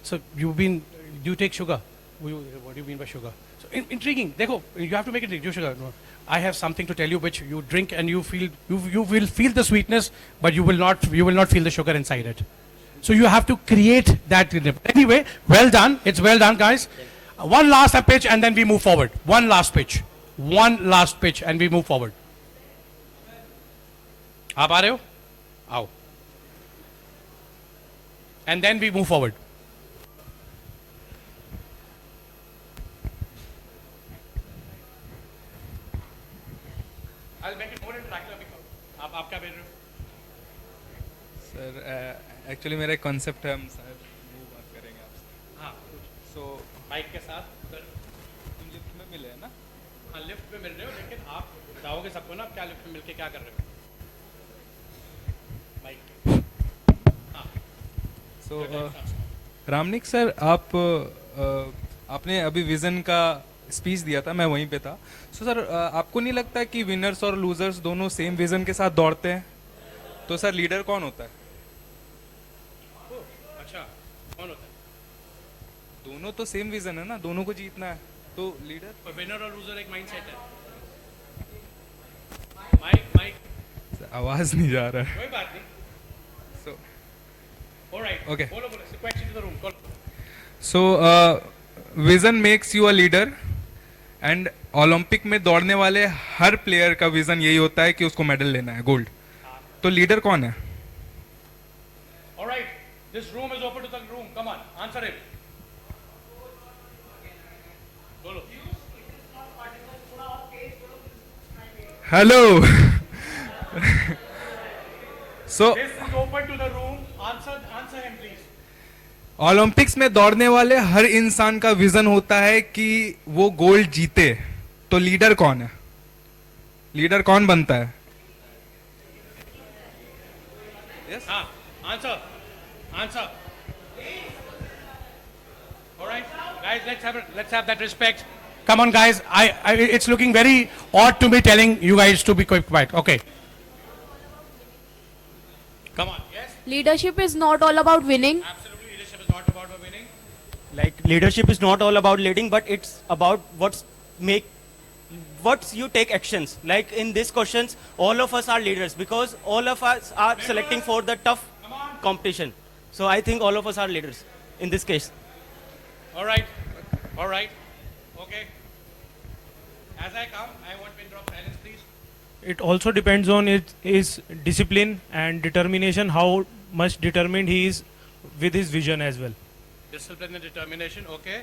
so do you take sugar? What do you mean by sugar? So intriguing. Dekho, you have to make it drink sugar. No. I have something to tell you which you drink and you will feel the sweetness, but you will not feel the sugar inside it. So you have to create that. Anyway, well done. It's well done, guys. One last pitch and then we move forward. One last pitch and we move forward. आप आ रहे हो? आओ. And then we move forward. I'll make it more interactive. आप क्या बोल रहे हो? Sir actually मेरा एक कॉन्सेप्ट है, हम शायद वो बात करेंगे आपसे. हाँ. सो बाइक के साथ उधर तुम लिफ्ट में मिले हैं ना? हाँ, लिफ्ट में मिल रहे हो, लेकिन आप बताओगे सबको ना क्या लिफ्ट में मिलके क्या कर रहे हो? सो रामनिक सर, आपने अभी विजन का स्पीच दिया था, मैं वहीं पे था. सो सर, आपको नहीं लगता कि विनर्स और लूजर्स दोनों सेम विजन के साथ दौड़ते हैं? तो सर लीडर कौन होता है? अच्छा, कौन होता है? दोनों तो सेम विजन है ना, दोनों को जीतना है, तो लीडर. विनर और लूजर एक माइंडसेट है. माइक आवाज नहीं जा रहा है. कोई बात नहीं. So, all right. Okay. बोलो. Question to the room. Call. So, vision makes you a leader, and Olympic में दौड़ने वाले हर प्लेयर का विजन यही होता है कि उसको मेडल लेना है, गोल्ड. तो लीडर कौन है? All right. This room is open to the room. Come on, answer him. बोलो. Hello. So, This is open to the room. Answer him, please. Olympics में दौड़ने वाले हर इंसान का विजन होता है कि वो गोल्ड जीते. तो लीडर कौन है? लीडर कौन बनता है? Yes. हाँ. Answer. All right, guys. Let's have that respect. Come on, guys. It's looking very odd to me telling you guys to be quiet. Okay. Come on. Yes. Leadership is not all about winning. Absolutely, leadership is not about winning. Like leadership is not all about leading, but it's about what you take actions. Like in these questions, all of us are leaders because all of us are selecting for the tough competition. So I think all of us are leaders in this case. All right. Okay. As I come, I want pin drop silence, please. It also depends on his discipline and determination, how much determined he is with his vision as well. Discipline and determination. Okay.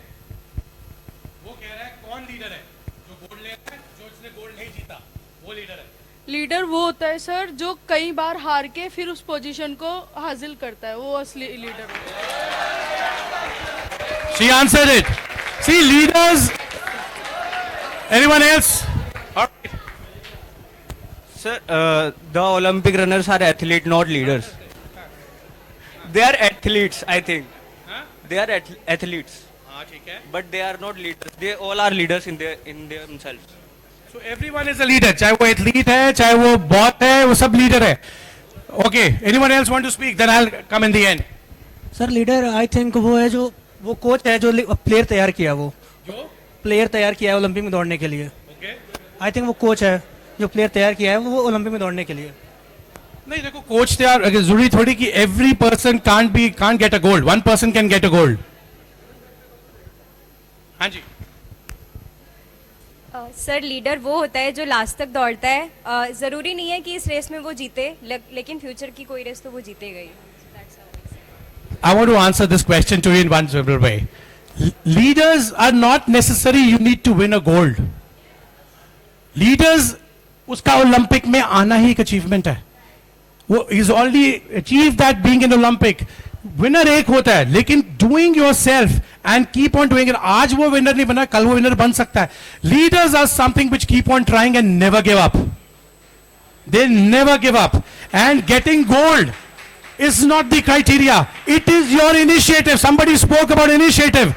वो कह रहा है कौन leader है जो gold ले रहा है, जो इसने गोल्ड नहीं जीता, वो लीडर है. लीडर वो होता है सर जो कई बार हार के फिर उस पोजीशन को हासिल करता है, वो असली लीडर होता है. She answered it. See, leaders. Anyone else? All right. Sir, the Olympic runners are athletes, not leaders. They are athletes, I think. Huh? They are athletes, हाँ ठीक है. but they are not leaders. They all are leaders in themselves. So everyone is a leader. चाहे वो athlete है, चाहे वो bot है, वो सब leader है. Okay. Anyone else want to speak? Then I'll come in the end. Sir leader I think वो है जो वो कोच है जो प्लेयर तैयार किया, वो जो प्लेयर तैयार किया है ओलंपिक में दौड़ने के लिए. Okay. आई थिंक वो कोच है जो प्लेयर तैयार किया है वो ओलंपिक में दौड़ने के लिए. नहीं देखो कोच तैयार जरूरी थोड़ी कि every person can't get a gold. One person can get a gold. हाँ जी. सर लीडर वो होता है जो लास्ट तक दौड़ता है. ज़रूरी नहीं है कि इस रेस में वो जीते, लेकिन फ्यूचर की कोई रेस तो वो जीतेगा ही. I want to answer this question to you in one simple way. Leaders are not necessary you need to win a gold. Leaders उसका ओलंपिक में आना ही एक अचीवमेंट है. वो he's already achieved that being in Olympic. Winner एक होता है लेकिन doing your self and keep on doing it. आज वो विनर नहीं बना, कल वो विनर बन सकता है. Leaders are something which keep on trying and never give up. They never give up. And getting gold is not the criteria. It is your initiative. Somebody spoke about initiative.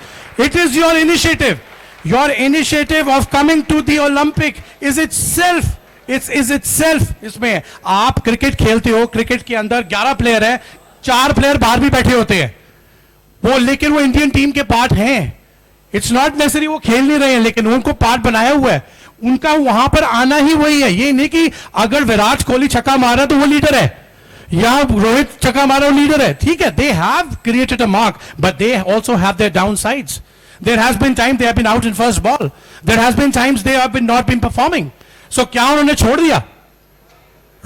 It is your initiative. Your initiative of coming to the Olympic is itself. Is itself. इसमें आप cricket खेलते हो, cricket के अंदर 11 player है, 4 player बाहर भी बैठे होते हैं वो, लेकिन वो इंडियन टीम के पार्ट हैं. इट्स नॉट नेसेसरी वो खेल नहीं रहे हैं, लेकिन उनको पार्ट बनाया हुआ है. उनका वहां पर आना ही वही है. ये नहीं कि अगर विराट कोहली छक्का मारा तो वो लीडर है या रोहित छक्का मारा वो लीडर है. ठीक है, they have created a mark but they also have their downsides. There has been time they have been out in first ball. There has been times they have been not been performing. So क्या उन्होंने छोड़ दिया?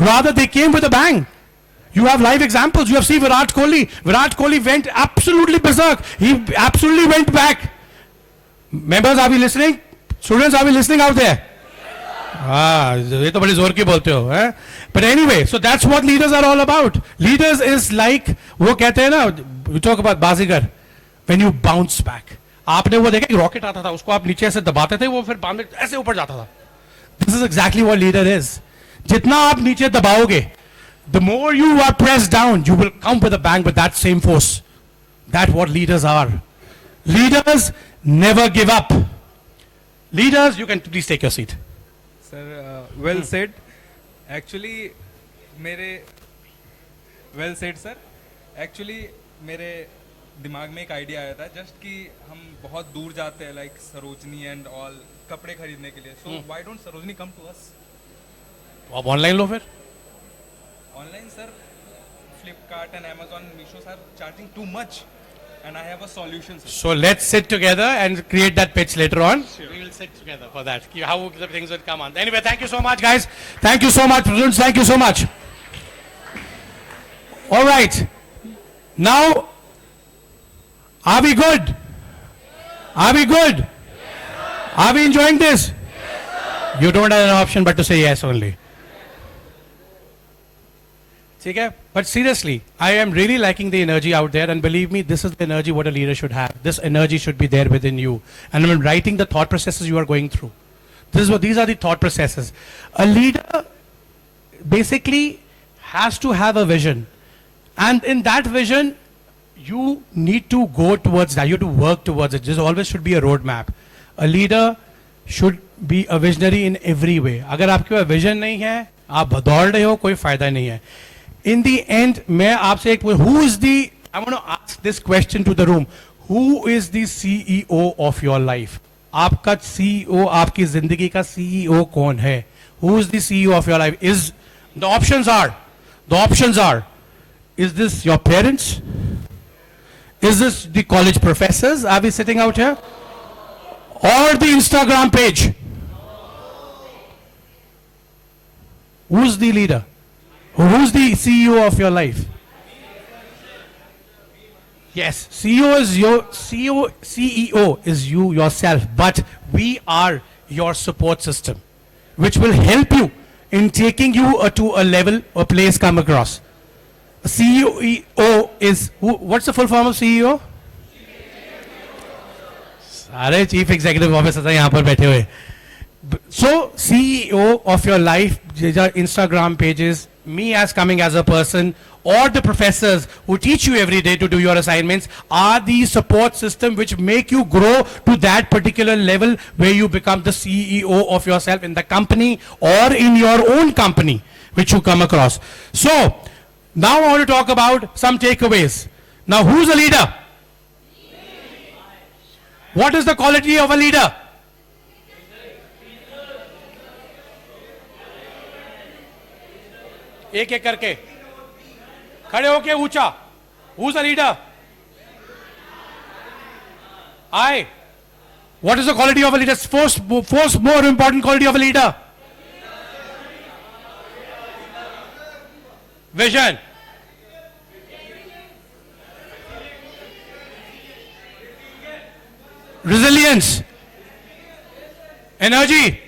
Rather they came with a bang. You have live examples. You have seen Virat Kohli. Virat Kohli went absolutely berserk. He absolutely went back. Members, are we listening? Students, are we listening out there? ये तो बड़ी जोर की बोलते हो, हैं? But anyway, so that's what leaders are all about. Leaders is like, वो कहते हैं ना, we talk about Baazigar. When you bounce back. आपने वो देखा कि रॉकेट आता था, उसको आप नीचे ऐसे दबाते थे, वो फिर बाद में ऐसे ऊपर जाता था. This is exactly what leader is. जितना आप नीचे दबाओगे, the more you are pressed down, you will come with a bang with that same force. That's what leaders are. Leaders never give up. Leaders, you can please take your seat. Sir, well said. Actually, well said, sir. Actually, मेरे दिमाग में एक idea आया था just कि हम बहुत दूर जाते हैं लाइक सरोजनी एंड ऑल कपड़े खरीदने के लिए. So why don't Sarojini come to us? आप ऑनलाइन लो फिर. Online, sir, Flipkart and Amazon, Meesho are charging too much, and I have a solution, sir. So let's sit together and create that pitch later on. Sure. We will sit together for that. How the things will come on. Anyway, thank you so much, guys. Thank you so much, students. Thank you so much. All right. Now, are we good? Are we good? Are we enjoying this? You don't have an option but to say yes only. ठीक है, but seriously, I am really liking the energy out there, and believe me, this is the energy what a leader should have. This energy should be there within you, and I'm writing the thought processes you are going through. These are the thought processes. A leader basically has to have a vision, and in that vision, you need to go towards that. You have to work towards it. There always should be a roadmap. A leader should be a visionary in every way. अगर आपके पास vision नहीं है, आप दौड़ रहे हो, कोई फायदा नहीं है. In the end, मैं आपसे एक I want to ask this question to the room. Who is the CEO of your life? आपका CEO, आपकी जिंदगी का CEO कौन है? Who is the CEO of your life? The options are, is this your parents? Is this the college professors? Are we sitting out here? Or the Instagram page? Who's the leader? Who's the CEO of your life? Yes, CEO is you yourself, but we are your support system, which will help you in taking you to a level or place come across. A CEO is, what's the full form of CEO? सारे chief executive officer यहाँ पर बैठे हुए. So CEO of your life, Instagram pages, me as coming as a person, or the professors who teach you every day to do your assignments are the support system which make you grow to that particular level where you become the CEO of yourself in the company or in your own company which you come across. So, now I want to talk about some takeaways. Now, who's a leader? What is the quality of a leader? एक एक करके खड़े होके ऊंचा. Who's a leader? I. What is the quality of a leader? First more important quality of a leader. Vision. Resilience. Energy.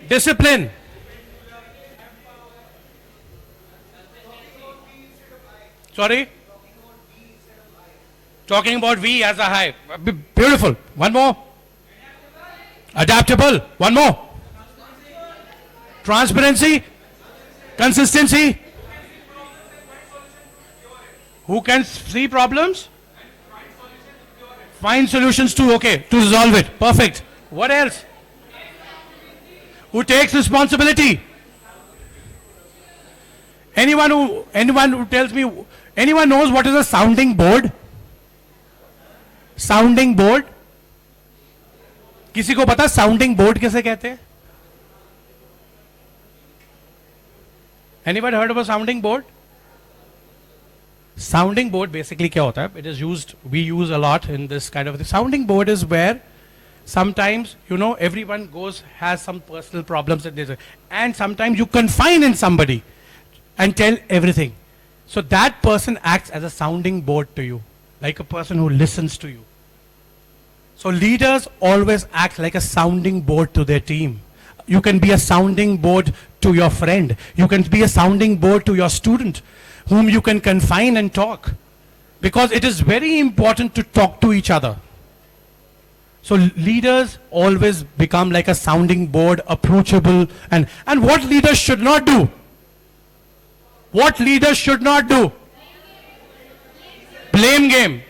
Discipline. Sorry? Talking about we as a high. Beautiful. One more. Adaptable. One more. Transparency. Consistency. Who can see problems? Find solutions to, okay, to resolve it. Perfect. What else? Who takes responsibility? Anyone who tells me, anyone knows what is a sounding board? Sounding board? किसी को पता sounding board किसे कहते हैं? Anyone heard of a sounding board? Sounding board basically क्या होता है? It is used, we use a lot in this kind of thing. Sounding board is where sometimes, you know, everyone has some personal problems and sometimes you confine in somebody and tell everything. So that person acts as a sounding board to you, like a person who listens to you. So leaders always act like a sounding board to their team. You can be a sounding board to your friend. You can be a sounding board to your student, whom you can confine and talk. Because it is very important to talk to each other. So leaders always become like a sounding board, approachable, and what leaders should not do? What leaders should not do? Blame game.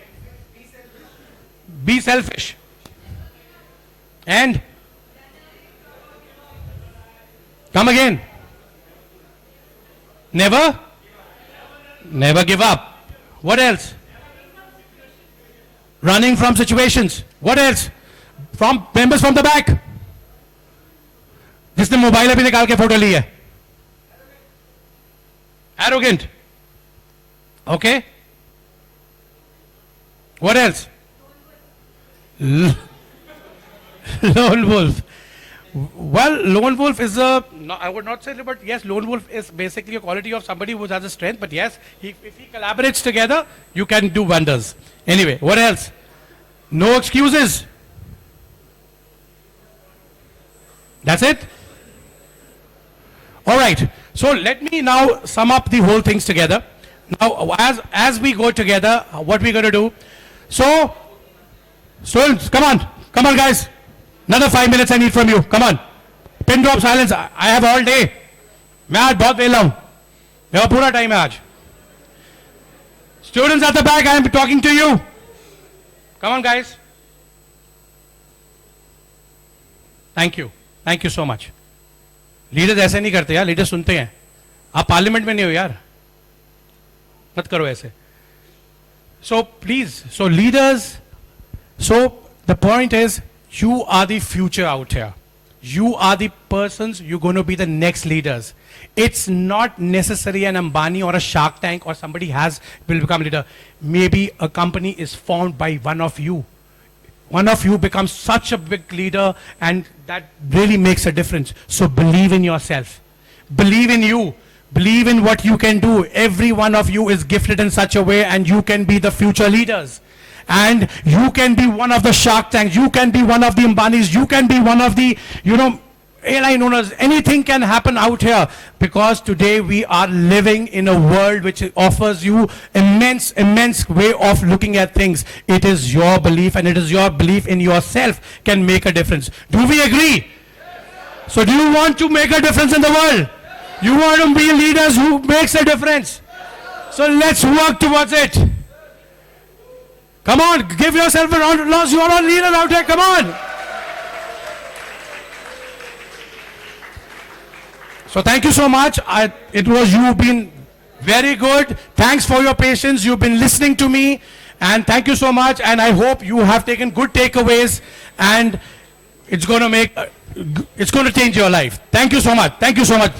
Be selfish. And come again. Never give up. What else? Running from situations. What else? From members from the back. जिसने mobile अभी निकाल के photo ली है. Arrogant. Okay. What else? Lone wolf. Well, lone wolf is I would not say, but yes, lone wolf is basically a quality of somebody who has a strength. But yes, if he collaborates together, you can do wonders. Anyway, what else? No excuses. That's it. All right. So let me now sum up the whole things together. Now, as we go together, what we're going to do. So, students, come on, guys. Another 5 minutes I need from you. Come on. Pin drop silence. I have all day. मैं आज बहुत वेला हूँ. मेरा पूरा time है आज. Students at the back, I am talking to you. Come on, guys. Thank you. Thank you so much. Leaders ऐसे नहीं करते यार, लीडर सुनते हैं. आप पार्लियामेंट में नहीं हो यार, मत करो ऐसे. So please, so leaders, so the point is, you are the future out here. You are the persons, you're going to be the next leaders. It's not necessary an Ambani or a Shark Tank or somebody will become leader. Maybe a company is formed by one of you. One of you becomes such a big leader, and that really makes a difference. So believe in yourself. Believe in you. Believe in what you can do. Every one of you is gifted in such a way, and you can be the future leaders. And you can be one of the Shark Tanks. You can be one of the Ambanis. You can be one of the, airline owners. Anything can happen out here, because today we are living in a world which offers you immense way of looking at things. It is your belief, and it is your belief in yourself can make a difference. Do we agree? So do you want to make a difference in the world? You want to be leaders who makes a difference. So let's work towards it. Come on, give yourself a round of applause. You are all leaders out here. Come on. So thank you so much. You've been very good. Thanks for your patience. You've been listening to me. And thank you so much. And I hope you have taken good takeaways. And it's going to change your life. Thank you so much. Thank you so much.